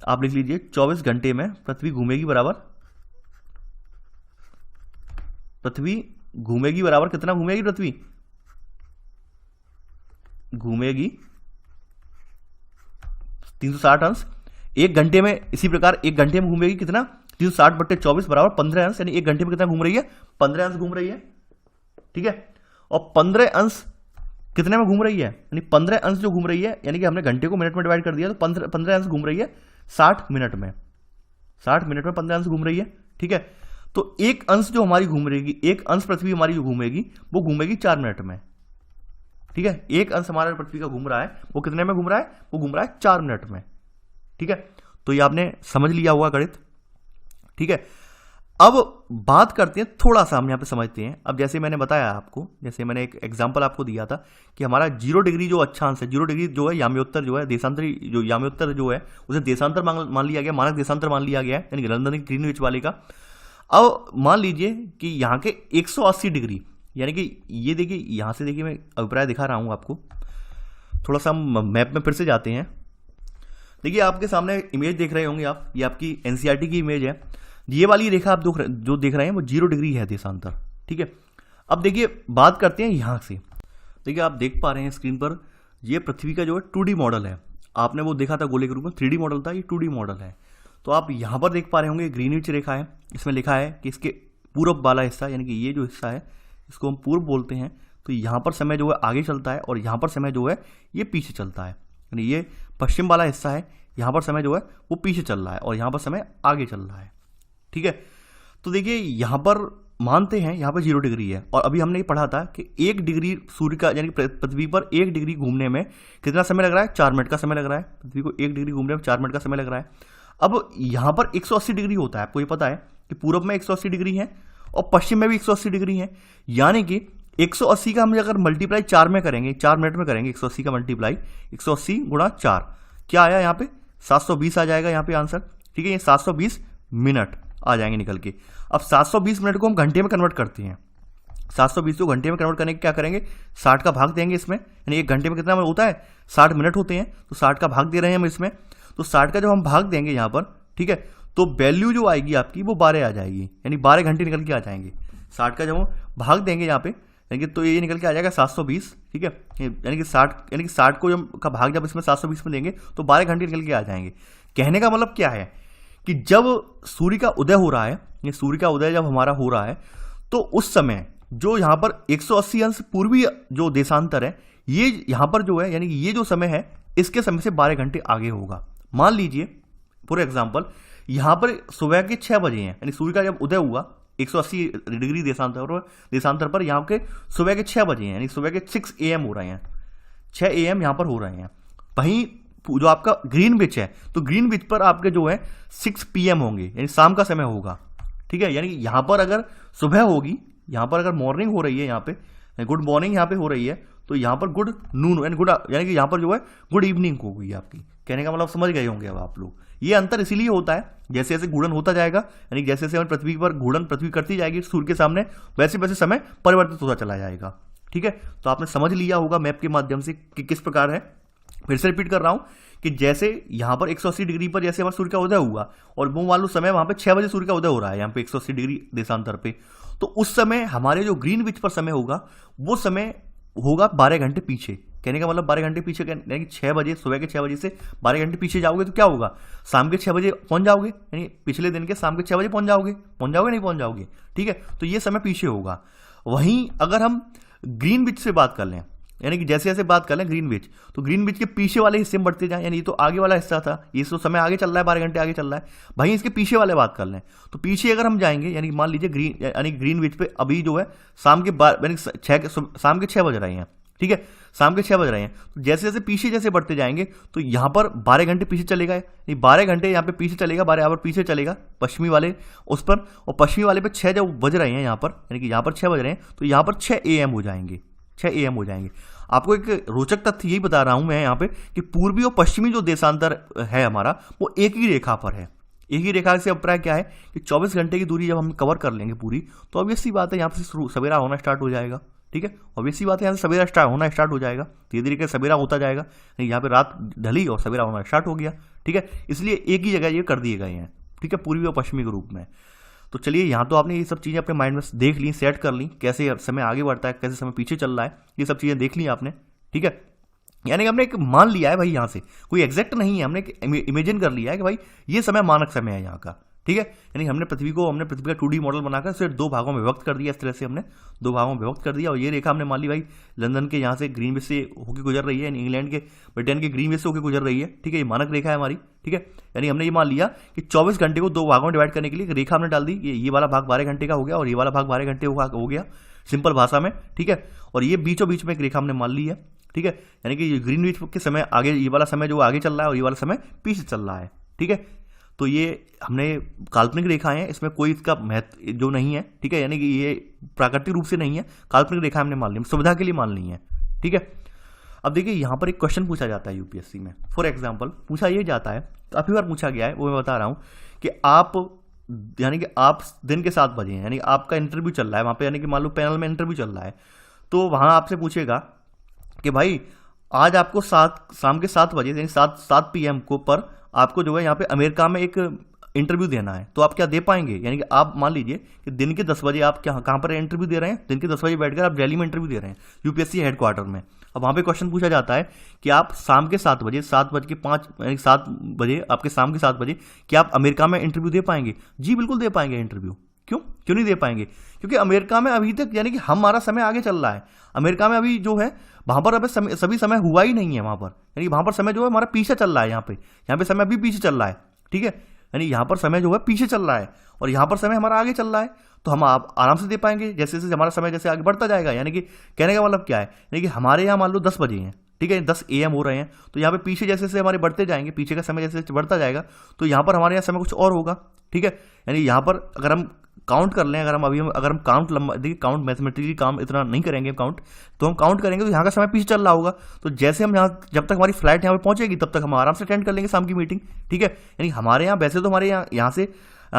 आप लिख लीजिए 24 घंटे में पृथ्वी घूमेगी बराबर कितना घूमेगी, पृथ्वी घूमेगी 360 अंश। एक घंटे में इसी प्रकार एक घंटे में घूमेगी कितना, 360/24 बराबर 15 अंश। यानी एक घंटे में कितना घूम रही है, 15 अंश घूम रही है। ठीक है, और 15 अंश कितने में घूम रही है, यानी 15 अंश जो घूम रही है, यानी कि हमने घंटे को मिनट में डिवाइड कर दिया, तो 15 अंश घूम रही है 60 मिनट में। 60 मिनट में 15 अंश घूम रही है। ठीक है, तो एक अंश जो हमारी घूम रहेगी, एक अंश पृथ्वी हमारी जो घूमेगी वो घूमेगी 4 मिनट में। ठीक है, एक अंश हमारा पृथ्वी का घूम रहा है वो कितने में घूम रहा है, वो घूम रहा है 4 मिनट में। ठीक है, तो ये आपने समझ लिया हुआ गणित। ठीक है, अब बात करते हैं, थोड़ा सा हम यहाँ पे समझते हैं। अब जैसे मैंने बताया आपको, जैसे मैंने एक एग्जांपल आपको दिया था कि हमारा 0 डिग्री जो अक्षांश है, 0 डिग्री जो है याम्योत्तर जो है, देशांतरी जो याम्योत्तर जो है उसे देशांतर मान लिया गया, मानक देशांतर मान लिया गया है, यानी लंदन ग्रीनविच वाले का। अब मान लीजिए कि यहाँ के 180 डिग्री, यानी कि ये देखिए यहाँ से देखिए मैं अभिप्राय दिखा रहा हूँ आपको, थोड़ा सा हम मैप में फिर से जाते हैं। देखिए आपके सामने इमेज देख रहे होंगे आप, ये आपकी एनसीईआरटी की इमेज है। ये वाली रेखा आप जो देख रहे हैं वो 0 डिग्री है देशांतर। ठीक है, अब देखिए बात करते हैं यहाँ से। देखिए आप देख पा रहे हैं स्क्रीन पर, ये पृथ्वी का जो है 2D मॉडल है। आपने वो देखा था गोले के रूप में, 3D मॉडल था, ये 2D मॉडल है। तो आप यहाँ पर देख पा रहे होंगे ग्रीनविच रेखा है, इसमें लिखा है कि इसके पूर्व वाला हिस्सा, यानी कि ये जो हिस्सा है इसको हम पूर्व बोलते हैं। तो यहाँ पर समय जो है आगे चलता है और यहाँ पर समय जो है ये पीछे चलता है। यानी ये पश्चिम वाला हिस्सा है, यहाँ पर समय जो है वो पीछे चल रहा है और यहाँ पर समय आगे चल रहा है। ठीक है, तो देखिए यहाँ पर मानते हैं यहाँ पर 0 डिग्री है, और अभी हमने ये पढ़ा था कि 1 डिग्री सूर्य का यानी पृथ्वी पर 1 डिग्री घूमने में कितना समय लग रहा है, 4 मिनट का समय लग रहा है। पृथ्वी को 1 डिग्री घूमने में 4 मिनट का समय लग रहा है। अब यहाँ पर 180 डिग्री होता है, आपको ये पता है कि पूर्व में 180 डिग्री है और पश्चिम में भी 180 डिग्री है। यानी कि 180 का हम अगर मल्टीप्लाई 4 में करेंगे, 4 मिनट में करेंगे, 180 का मल्टीप्लाई 180 गुणा 4 क्या आया यहाँ पे, 720 आ जाएगा यहाँ पे आंसर। ठीक है, ये 720 मिनट आ जाएंगे निकल के। अब 720 मिनट को हम घंटे में कन्वर्ट करते हैं। 720 को घंटे में कन्वर्ट करने के क्या करेंगे, 60 का भाग देंगे इसमें, यानी एक घंटे में कितना होता है, 60 मिनट होते हैं, तो 60 का भाग दे रहे हैं हम इसमें। तो 60 का जब हम भाग देंगे यहाँ पर, ठीक है, तो वैल्यू जो आएगी आपकी वो 12 आ जाएगी, यानी 12 घंटे निकल के आ जाएंगे। 60 का जब हम भाग देंगे यहाँ पे, यानी कि तो ये निकल के आ जाएगा 720। ठीक है, यानी कि 60 को का भाग जब इसमें 720 में देंगे तो 12 घंटे निकल के आ जाएंगे। कहने का मतलब क्या है कि जब सूर्य का उदय हो रहा है, ये सूर्य का उदय जब हमारा हो रहा है, तो उस समय जो यहाँ पर 180 अंश पूर्वी जो देशांतर है, ये यहाँ पर जो है, यानी कि ये जो समय है इसके समय से 12 घंटे आगे होगा। मान लीजिए फॉर एग्जांपल यहाँ पर सुबह के 6 बजे हैं, यानी सूर्य का जब उदय हुआ 180 डिग्री देशांतर पर यहाँ के सुबह के 6 बजे हैं, यानी सुबह के 6 AM हो रहे हैं, 6 AM यहाँ पर हो रहे हैं। वहीं जो आपका ग्रीनविच है, तो ग्रीनविच पर आपके जो है 6 PM होंगे, यानी शाम का समय होगा। ठीक है, यानी कि यहाँ पर अगर सुबह होगी, यहाँ पर अगर मॉर्निंग हो रही है, यहाँ पे गुड मॉर्निंग यहाँ पे हो रही है, तो यहाँ पर गुड नून यानी कि यहाँ पर जो है गुड इवनिंग होगी आपकी। कहने का मतलब समझ गए होंगे अब आप लोग। ये अंतर इसीलिए होता है, जैसे जैसे घूर्णन होता जाएगा, यानी जैसे जैसे पृथ्वी पर घूर्णन पृथ्वी करती जाएगी सूर्य के सामने, वैसे वैसे समय परिवर्तित होता चला जाएगा। ठीक है, तो आपने समझ लिया होगा मैप के माध्यम से कि किस प्रकार है। फिर से रिपीट कर रहा हूं कि जैसे यहाँ पर 180 डिग्री पर जैसे हमारा सूर्य का उदय हुआ, और वो मान लो समय वहां पे 6 बजे सूर्य का उदय हो रहा है, यहाँ पे 180 डिग्री देशांतर पे, तो उस समय हमारे जो ग्रीनविच पर समय होगा वो समय होगा 12 घंटे पीछे। कहने का मतलब 12 घंटे पीछे, यानी कि 6 बजे, सुबह के 6 बजे से 12 घंटे पीछे जाओगे तो क्या होगा, शाम के 6 बजे पहुंच जाओगे, यानी पिछले दिन के शाम के 6 बजे पहुंच जाओगे नहीं पहुंच जाओगे। ठीक है, तो ये समय पीछे होगा। वहीं अगर हम ग्रीनविच से बात कर लें, यानी कि जैसे जैसे बात कर लें ग्रीनविच, तो ग्रीनविच के पीछे वाले हिस्से में बढ़ते जाएं, यानी ये तो आगे वाला हिस्सा था, ये तो समय आगे चल रहा है, 12 घंटे आगे चल रहा है। भाई इसके पीछे वाले बात कर लें, तो पीछे अगर हम जाएंगे, यानी मान लीजिए यानी ग्रीनविच पे अभी जो है शाम के 6 बज रहे हैं। ठीक है, शाम के 6 बज रहे हैं, तो जैसे जैसे पीछे जैसे बढ़ते जाएंगे तो यहाँ पर 12 घंटे पीछे चलेगा, यानी 12 घंटे यहाँ पे पीछे चलेगा, 12 आवर पीछे चलेगा पश्चिमी वाले उस पर, और पश्चिमी वाले पे 6 जब बज रहे हैं यहाँ पर, यानी कि यहाँ पर 6 बज रहे हैं, तो यहाँ पर 6 AM हो जाएंगे, 6 AM हो जाएंगे। आपको एक रोचक तथ्य यही बता रहा हूं मैं यहाँ पे कि पूर्वी और पश्चिमी जो देशांतर है हमारा, वो एक ही रेखा पर है। एक ही रेखा से अभिप्राय क्या है कि 24 घंटे की दूरी जब हम कवर कर लेंगे पूरी, तो ऑब्वियस सी बात है यहाँ से सवेरा होना स्टार्ट हो जाएगा। ठीक है, ऑब्वियस सी बात है यहाँ से सवेरा होना स्टार्ट हो जाएगा, धीरे धीरे सवेरा होता जाएगा, यहाँ पे रात ढली और सवेरा होना स्टार्ट हो गया। ठीक है, इसलिए एक ही जगह ये कर दिए गए हैं। ठीक है, पूर्वी और पश्चिमी के रूप में। तो चलिए, यहाँ तो आपने ये सब चीज़ें अपने माइंड में देख ली, सेट कर ली, कैसे समय आगे बढ़ता है, कैसे समय पीछे चल रहा है, ये सब चीज़ें देख ली आपने। ठीक है, यानी हमने एक मान लिया है भाई, यहाँ से कोई एग्जैक्ट नहीं है, हमने एक इमेजिन कर लिया है कि भाई ये समय मानक समय है यहाँ का। ठीक है, यानी हमने पृथ्वी का 2D मॉडल बनाकर सिर्फ 2 भागों में विभक्त कर दिया। इस तरह से हमने 2 भागों में विभक्त कर दिया, और ये रेखा हमने मान ली भाई लंदन के यहाँ से ग्रीनविच से होकर गुजर रही है, यानी इंग्लैंड के ब्रिटेन के ग्रीनविच से होकर गुजर रही है। ठीक है, ये मानक रेखा है हमारी। ठीक है, यानी हमने ये मान लिया कि 24 घंटे को 2 भागों में डिवाइड करने के लिए एक रेखा हमने डाल दी, ये वाला भाग 12 घंटे का हो गया और ये वाला भाग 12 घंटे हो गया सिंपल भाषा में। ठीक है, और ये बीचों बीच में एक रेखा हमने मान ली है। ठीक है, यानी कि ग्रीनविच के समय आगे, ये वाला समय जो आगे चल रहा है और ये वाला समय पीछे चल रहा है। ठीक है, तो ये हमने काल्पनिक रेखाएं हैं, इसमें कोई इसका महत्व जो नहीं है। ठीक है, यानी कि ये प्राकृतिक रूप से नहीं है, काल्पनिक रेखा हमने मान ली, सुविधा के लिए मान ली है। ठीक है, अब देखिए यहाँ पर एक क्वेश्चन पूछा जाता है यूपीएससी में, फॉर एग्जाम्पल पूछा ये जाता है, काफी बार पूछा गया है, वो मैं बता रहा हूँ कि आप दिन के 7 बजे हैं, यानी आपका इंटरव्यू चल रहा है वहाँ पे, यानी कि मान लो पैनल में इंटरव्यू चल रहा है, तो वहाँ आपसे पूछेगा कि भाई आज आपको शाम के 7 बजे यानी 7 PM को पर आपको जो है यहाँ पे अमेरिका में एक इंटरव्यू देना है, तो आप क्या दे पाएंगे। यानी कि आप मान लीजिए कि दिन के 10 बजे आप कहाँ पर इंटरव्यू दे रहे हैं, दिन के 10 बजे बैठकर आप दिल्ली में इंटरव्यू दे रहे हैं यूपीएससी हेडक्वार्टर में। अब वहाँ पे क्वेश्चन पूछा जाता है कि आप शाम के 7 बजे 7:05 यानी 7 बजे आपके शाम के 7 बजे क्या आप अमेरिका में इंटरव्यू दे पाएंगे। जी बिल्कुल दे पाएंगे इंटरव्यू। क्यों नहीं दे पाएंगे, क्योंकि अमेरिका में अभी तक यानी कि हमारा समय आगे चल रहा है। अमेरिका में अभी जो है वहां पर अभी सभी समय हुआ ही नहीं है वहां पर, यानी वहां पर समय जो है हमारा पीछे चल रहा है, यहाँ पे समय अभी पीछे चल रहा है। ठीक है, यानी यहाँ पर समय जो है पीछे चल रहा है और यहाँ पर समय हमारा आगे चल रहा है, तो हम आप आराम से दे पाएंगे जैसे जैसे हमारा समय जैसे आगे बढ़ता जाएगा। यानी कि कहने का मतलब क्या है, यानी कि हमारे यहाँ मान लो 10 बजे हैं, ठीक है 10 AM हो रहे हैं, तो यहाँ पे पीछे जैसे जैसे हमारे बढ़ते जाएंगे, पीछे का समय जैसे जैसे बढ़ता जाएगा, तो यहाँ पर हमारे यहाँ समय कुछ और होगा। ठीक है, यानी यहाँ पर अगर हम काउंट कर लें, अगर हम काउंट लंबा, देखिए काउंट मैथमेटिकली काम इतना नहीं करेंगे काउंट, तो हम काउंट करेंगे तो यहाँ का समय पीछे चल रहा होगा, तो जैसे हम यहाँ जब तक हमारी फ्लाइट यहाँ पे पहुंचेगी तब तक हम आराम से अटेंड कर लेंगे शाम की मीटिंग। ठीक है, यानी हमारे यहाँ वैसे तो हमारे यहाँ से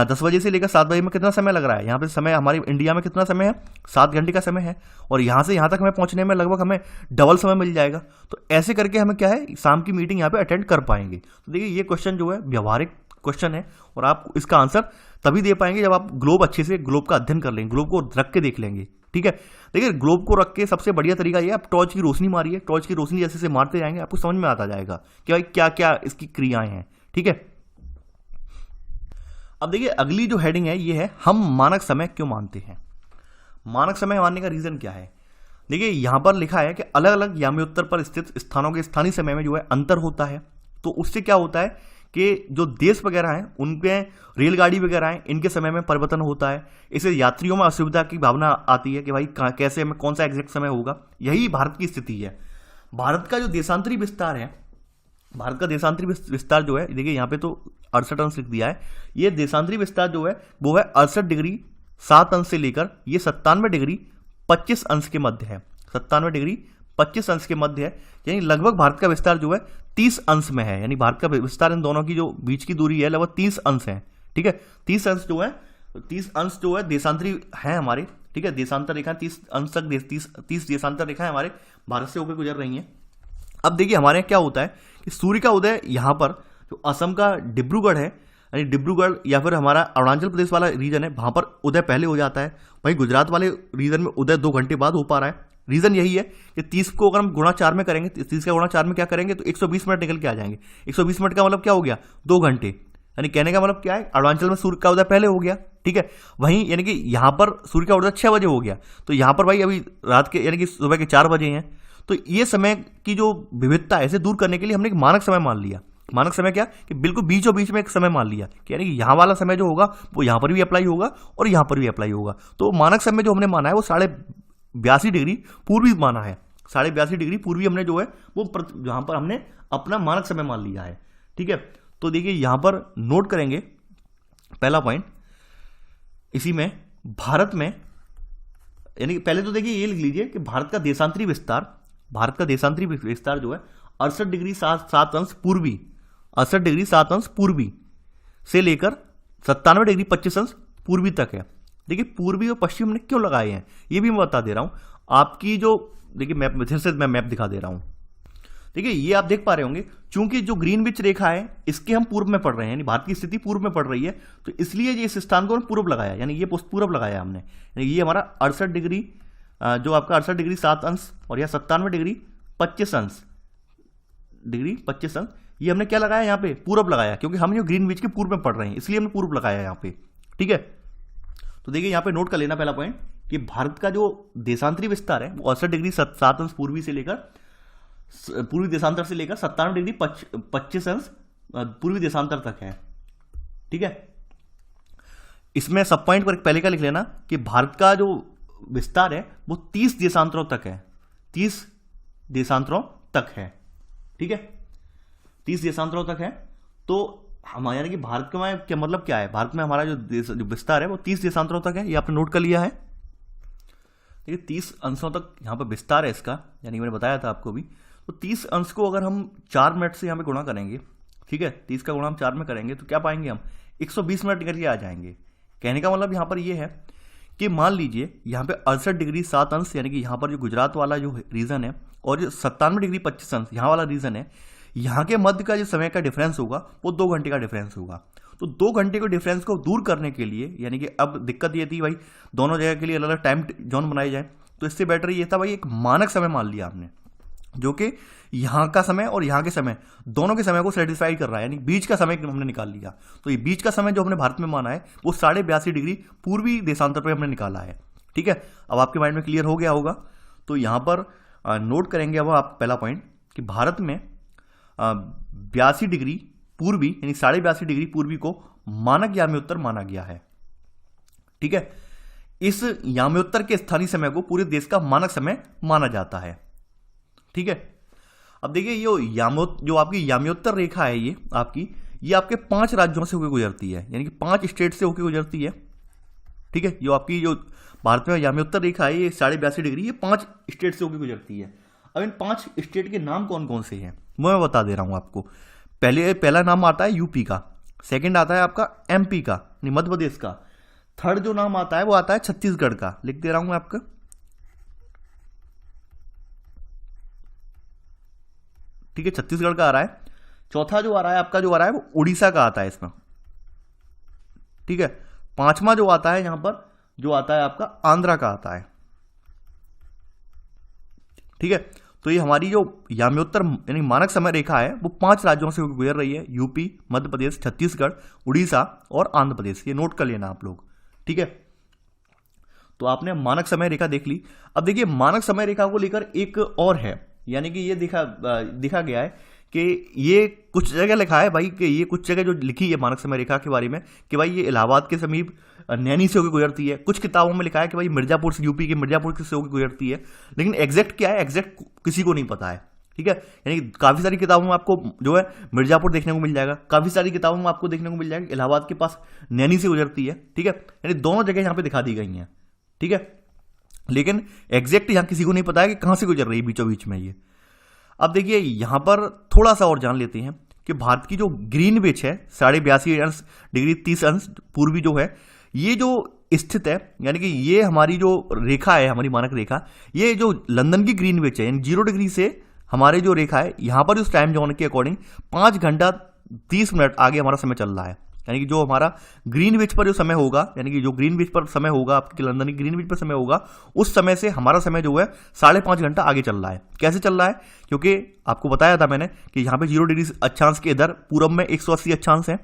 10 बजे से लेकर 7 बजे में कितना समय लग रहा है, यहाँ पे समय हमारे इंडिया में कितना समय है, 7 घंटे का समय है, और यहाँ से यहाँ तक हमें पहुँचने में लगभग हमें डबल समय मिल जाएगा। तो ऐसे करके हमें क्या है शाम की मीटिंग यहाँ पे अटेंड कर पाएंगे। तो देखिए ये क्वेश्चन जो है व्यवहारिक क्वेश्चन है और आप इसका आंसर तभी दे पाएंगे जब आप ग्लोब अच्छे से ग्लोब का अध्ययन कर लेंगे, ग्लोब को रख के देख लेंगे। ठीक है, देखिए ग्लोब को रख के सबसे बढ़िया तरीका ये आप टॉर्च की रोशनी मारिए, टॉर्च की रोशनी जैसे से मारते जाएंगे आपको समझ में आता जाएगा कि भाई क्या क्या इसकी क्रियाएं हैं। ठीक है, अब देखिए अगली जो हेडिंग है ये है हम मानक समय क्यों मानते हैं। मानक समय मानने का रीजन क्या है, देखिए यहां पर लिखा है कि अलग अलग याम्योत्तर पर स्थित स्थानों के स्थानीय समय में जो है अंतर होता है, तो उससे क्या होता है कि जो देश वगैरह हैं उनके रेलगाड़ी वगैरह हैं इनके समय में परिवर्तन होता है, इससे यात्रियों में असुविधा की भावना आती है कि भाई कैसे हमें कौन सा एग्जैक्ट समय होगा। यही भारत की स्थिति है। भारत का जो देशांतरी विस्तार है भारत का देशांतरी विस्तार जो है, देखिए यहाँ पे तो 68 अंश लिख दिया है, ये देशांतरी विस्तार जो है वो है 68 डिग्री 7 अंश से लेकर ये 97 डिग्री 25 अंश के मध्य है। 97 डिग्री 25 अंश के मध्य है, यानी लगभग भारत का विस्तार जो है 30 अंश में है। यानी भारत का विस्तार इन दोनों की जो बीच की दूरी है लगभग 30 अंश है। ठीक है, 30 अंश जो है देशांतरी है हमारे। ठीक है, देशांतर रेखा 30 अंश तक 30 देशांतर रेखा हमारे भारत से होकर गुजर रही हैं। अब देखिए हमारे यहाँ क्या होता है कि सूर्य का उदय यहाँ पर जो असम का डिब्रूगढ़ है, यानी डिब्रूगढ़ या फिर हमारा अरुणाचल प्रदेश वाला रीजन है, वहाँ पर उदय पहले हो जाता है। वहीं गुजरात वाले रीजन में उदय 2 घंटे बाद हो पा रहा है। रीज़न यही है कि 30 को अगर हम गुणा 4 में करेंगे, 30 का गुणा 4 में क्या करेंगे तो 120 मिनट निकल के आ जाएंगे। 120 मिनट का मतलब क्या हो गया, 2 घंटे। यानी कहने का मतलब क्या है, अरुणाचल में सूर्य का उदय पहले हो गया। ठीक है, वहीं यानी कि यहाँ पर सूर्य का उदय 6 बजे हो गया, तो यहाँ पर भाई अभी रात के यानी कि सुबह के 4 बजे हैं। तो ये समय की जो विविधता है इसे दूर करने के लिए हमने एक मानक समय मान लिया। मानक समय क्या कि बिल्कुल बीचों बीच में एक समय मान लिया कि यानी कि यहाँ वाला समय जो होगा वो यहाँ पर भी अप्लाई होगा और यहाँ पर भी अप्लाई होगा। तो मानक समय जो हमने माना है वो 82.5 डिग्री पूर्वी माना है। 82.5 डिग्री पूर्वी हमने जो है वो जहाँ पर हमने अपना मानक समय मान लिया है। ठीक है, तो देखिए यहाँ पर नोट करेंगे पहला पॉइंट, इसी में भारत में यानी कि पहले तो देखिए ये लिख लीजिए कि भारत का देशांतरी विस्तार जो है 68 डिग्री 7 अंश पूर्वी, 68 डिग्री 7 अंश पूर्वी से लेकर 97 डिग्री 25 अंश पूर्वी तक है। देखिए पूर्वी और पश्चिम ने क्यों लगाए हैं ये भी मैं बता दे रहा हूं आपकी जो, देखिए मैप फिर से मैं मैप दिखा दे रहा हूं। देखिए ये आप देख पा रहे होंगे, चूंकि जो ग्रीनविच रेखा है इसके हम पूर्व में पढ़ रहे हैं, यानी भारत की स्थिति पूर्व में पड़ रही है, तो इसलिए ये इस स्थान को पूर्व लगाया, यानी ये पूर्व लगाया हमने। यानी ये हमारा 68 डिग्री जो आपका 68 डिग्री 7 अंश और यह 97 डिग्री 25 अंश ये हमने क्या लगाया यहाँ पे, पूर्व लगाया, क्योंकि हम जो ग्रीनविच के पूर्व में पढ़ रहे हैं इसलिए हमने पूर्व लगाया यहाँ पे। ठीक है, तो देखिए यहाँ पे नोट कर लेना पहला पॉइंट कि भारत का जो देशांतरी विस्तार है वो 68 डिग्री 7 अंश पूर्वी देशांतर से लेकर 97 डिग्री 25 अंश पूर्वी देशांतर तक है। ठीक है, इसमें सब पॉइंट पर पहले का लिख लेना कि भारत का जो विस्तार है वो 30 देशांतरों तक है, 30 देशांतरों तक है। ठीक है, 30 देशांतरों तक है। तो हमारे यानी कि भारत का क्या मतलब क्या है, भारत में हमारा जो विस्तार है वो 30 देशांतरों तक है, ये आपने नोट कर लिया है। देखिए 30 अंशों तक यहाँ पर विस्तार है इसका, यानी मैंने बताया था आपको भी। तो 30 अंश को अगर हम 4 मिनट से यहाँ पे गुणा करेंगे, ठीक है, 30 का गुणा हम 4 में करेंगे तो क्या पाएंगे हम, 120 मिनट निकल के आ जाएंगे। कहने का मतलब यहाँ पर ये है कि मान लीजिए यहाँ पे 68 डिग्री 7 अंश यानी कि यहाँ पर जो गुजरात वाला जो रीजन है और जो 97 डिग्री 25 अंश यहाँ वाला रीजन है, यहाँ के मध्य का जो समय का डिफरेंस होगा वो 2 घंटे का डिफरेंस होगा। तो 2 घंटे के डिफरेंस को दूर करने के लिए, यानी कि अब दिक्कत ये थी भाई दोनों जगह के लिए अलग अलग टाइम जोन बनाए जाए, तो इससे बेटर ये था भाई एक मानक समय मान लिया हमने, जो कि यहाँ का समय और यहाँ के समय दोनों के समय को सेटिस्फाई कर रहा है, यानी बीच का समय हमने निकाल लिया। तो ये बीच का समय जो हमने भारत में माना है वो 82.5 डिग्री पूर्वी देशांतर पर हमने निकाला है। ठीक है, अब आपके माइंड में क्लियर हो गया होगा। तो यहाँ पर नोट करेंगे अब आप पहला पॉइंट कि भारत में 82 डिग्री पूर्वी यानी 82.5 डिग्री पूर्वी को मानक याम्योत्तर माना गया है। ठीक है, इस याम्योत्तर के स्थानीय समय को पूरे देश का मानक समय माना जाता है। ठीक है, अब देखिए जो आपकी याम्योत्तर रेखा है ये आपके 5 राज्यों से होकर गुजरती है, यानी कि 5 स्टेट से होकर गुजरती है। ठीक है, जो आपकी जो भारत में याम्योत्तर रेखा है ये 82.5 डिग्री ये 5 स्टेट से होकर गुजरती है। अब इन 5 स्टेट के नाम कौन कौन से हैं मैं बता दे रहा हूं आपको। पहला नाम आता है यूपी का, सेकंड आता है आपका एमपी का मध्य प्रदेश का, थर्ड जो नाम आता है वो आता है छत्तीसगढ़ का, लिख दे रहा हूं मैं आपका। ठीक है, छत्तीसगढ़ का आ रहा है। चौथा जो आ रहा है वो उड़ीसा का आता है इसमें। ठीक है, 5वां जो आता है यहां पर जो आता है आपका आंध्रा का आता है। ठीक है, तो ये हमारी जो याम्योत्तर यानी मानक समय रेखा है वो 5 राज्यों से गुजर रही है, यूपी, मध्य प्रदेश, छत्तीसगढ़, उड़ीसा और आंध्र प्रदेश। ये नोट कर लेना आप लोग। ठीक है, तो आपने मानक समय रेखा देख ली। अब देखिए मानक समय रेखा को लेकर एक और है, यानी कि ये देखा गया है कि ये कुछ जगह लिखा है भाई कि ये कुछ जगह जो लिखी है मानक समय रेखा के बारे में कि भाई ये इलाहाबाद के समीप नैनी से होकर गुजरती है। कुछ किताबों में लिखा है कि भाई मिर्जापुर से, यूपी के मिर्जापुर से होकर गुजरती है, लेकिन एग्जैक्ट क्या है एग्जैक्ट किसी को नहीं पता है। ठीक है। यानी कि काफ़ी सारी किताबों में आपको जो है मिर्ज़ापुर देखने को मिल जाएगा, काफ़ी सारी किताबों में आपको देखने को मिल जाएगा इलाहाबाद के पास नैनी से गुजरती है, ठीक है। यानी दोनों जगह यहाँ पे दिखा दी गई हैं, ठीक है। लेकिन एग्जैक्ट यहाँ किसी को नहीं पता है कि कहाँ से गुजर रही है बीचों बीच में ये। अब देखिए यहाँ पर थोड़ा सा और जान लेते हैं कि भारत की जो ग्रीनविच है 82.5 डिग्री 30 अंश पूर्वी जो है, ये जो स्थित है, यानी कि ये हमारी जो रेखा है, हमारी मानक रेखा, ये जो लंदन की ग्रीनविच है यानी 0 डिग्री से हमारे जो रेखा है यहाँ पर उस टाइम जोन के अकॉर्डिंग 5 घंटा 30 मिनट आगे हमारा समय चल रहा है। यानी कि जो हमारा ग्रीनविच पर जो समय होगा, यानी कि जो ग्रीनविच पर समय होगा, आपकी लंदन की ग्रीनविच पर समय होगा, उस समय से हमारा समय जो है 5.5 घंटा आगे चल रहा है। कैसे चल रहा है? क्योंकि आपको बताया था मैंने कि यहाँ पे 0 डिग्री अक्षांश के इधर पूरब में 180 अक्षांश है,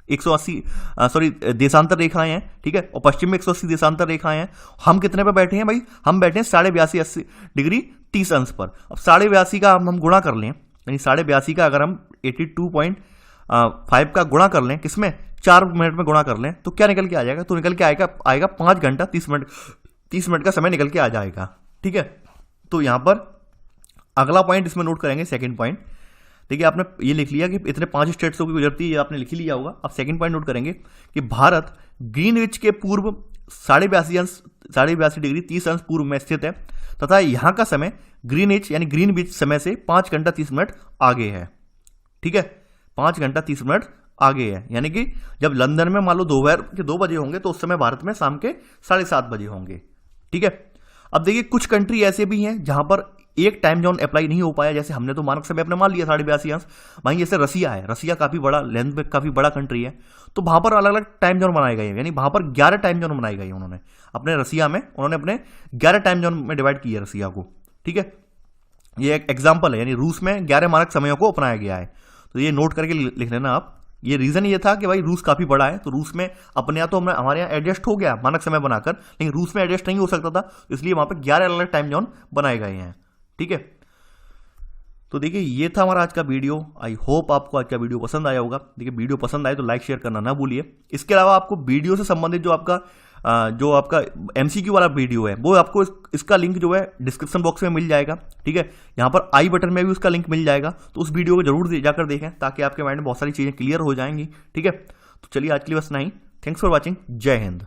180 देशांतर रेखाएं हैं, ठीक है, और पश्चिम में 180 देशांतर रेखाएं हैं। हम कितने पे बैठे हैं भाई? हम बैठे हैं 82.5 डिग्री 30 अंश पर। अब 82.5 का हम गुणा कर लें, यानी 82.5 का अगर हम 82.5 का गुणा कर लें, किसमें? 4 मिनट में गुणा कर लें, तो क्या निकल के आ जाएगा? तो निकल के आएगा 5 घंटा 30 मिनट का समय निकल के आ जाएगा, ठीक है। तो यहां पर अगला पॉइंट इसमें नोट करेंगे, सेकंड पॉइंट। देखिए आपने ये लिख लिया कि इतने 5 स्टेट्स की गुजरती है, ये आपने लिख ही लिया होगा। अब सेकंड पॉइंट नोट करेंगे कि भारत ग्रीनविच के पूर्व 82 डिग्री 30 अंश पूर्व में स्थित है तथा यहाँ का समय ग्रीनविच यानी ग्रीनविच समय से 5 घंटा 30 मिनट आगे है, ठीक है। 5 घंटा 30 मिनट आगे है, यानी कि जब लंदन में मान लो दोपहर के 2 बजे होंगे तो उस समय भारत में शाम के 7:30 बजे होंगे, ठीक है। अब देखिए कुछ कंट्री ऐसे भी हैं जहां पर एक टाइम जोन अप्लाई नहीं हो पाया, जैसे हमने तो मानक समय अपने मान लिया 82.5 अंश। वहीं जैसे रसिया है, रसिया काफी बड़ा लेंथ में काफी बड़ा कंट्री है, तो वहां पर अलग अलग टाइम जोन बनाए गए हैं, यानी वहां पर 11 टाइम जोन बनाए गए हैं उन्होंने अपने रसिया में, उन्होंने अपने 11 टाइम जोन में डिवाइड किया रसिया को, ठीक है। ये एक एग्जाम्पल है, यानी रूस में 11 मानक समयों को अपनाया गया है, तो ये नोट करके लिख लेना आप। ये रीजन ये था कि भाई रूस काफी बड़ा है, तो रूस में अपने यहाँ तो हमारे यहाँ एडजस्ट हो गया मानक समय बनाकर, लेकिन रूस में एडजस्ट नहीं हो सकता था, इसलिए वहां पर 11 अलग अलग टाइम जोन बनाए गए हैं, ठीक है। तो देखिए ये था हमारा आज का वीडियो। आई होप आपको आज का वीडियो पसंद आया होगा। देखिए वीडियो पसंद आए तो लाइक शेयर करना ना भूलिए। इसके अलावा आपको वीडियो से संबंधित जो आपका एमसीक्यू वाला वीडियो है वो आपको इसका लिंक जो है डिस्क्रिप्शन बॉक्स में मिल जाएगा, ठीक है। यहाँ पर आई बटन में भी उसका लिंक मिल जाएगा, तो उस वीडियो को जरूर जाकर देखें ताकि आपके माइंड में बहुत सारी चीजें क्लियर हो जाएंगी, ठीक है। तो चलिए आज के लिए बस नहीं। Thanks for watching. जय हिंद।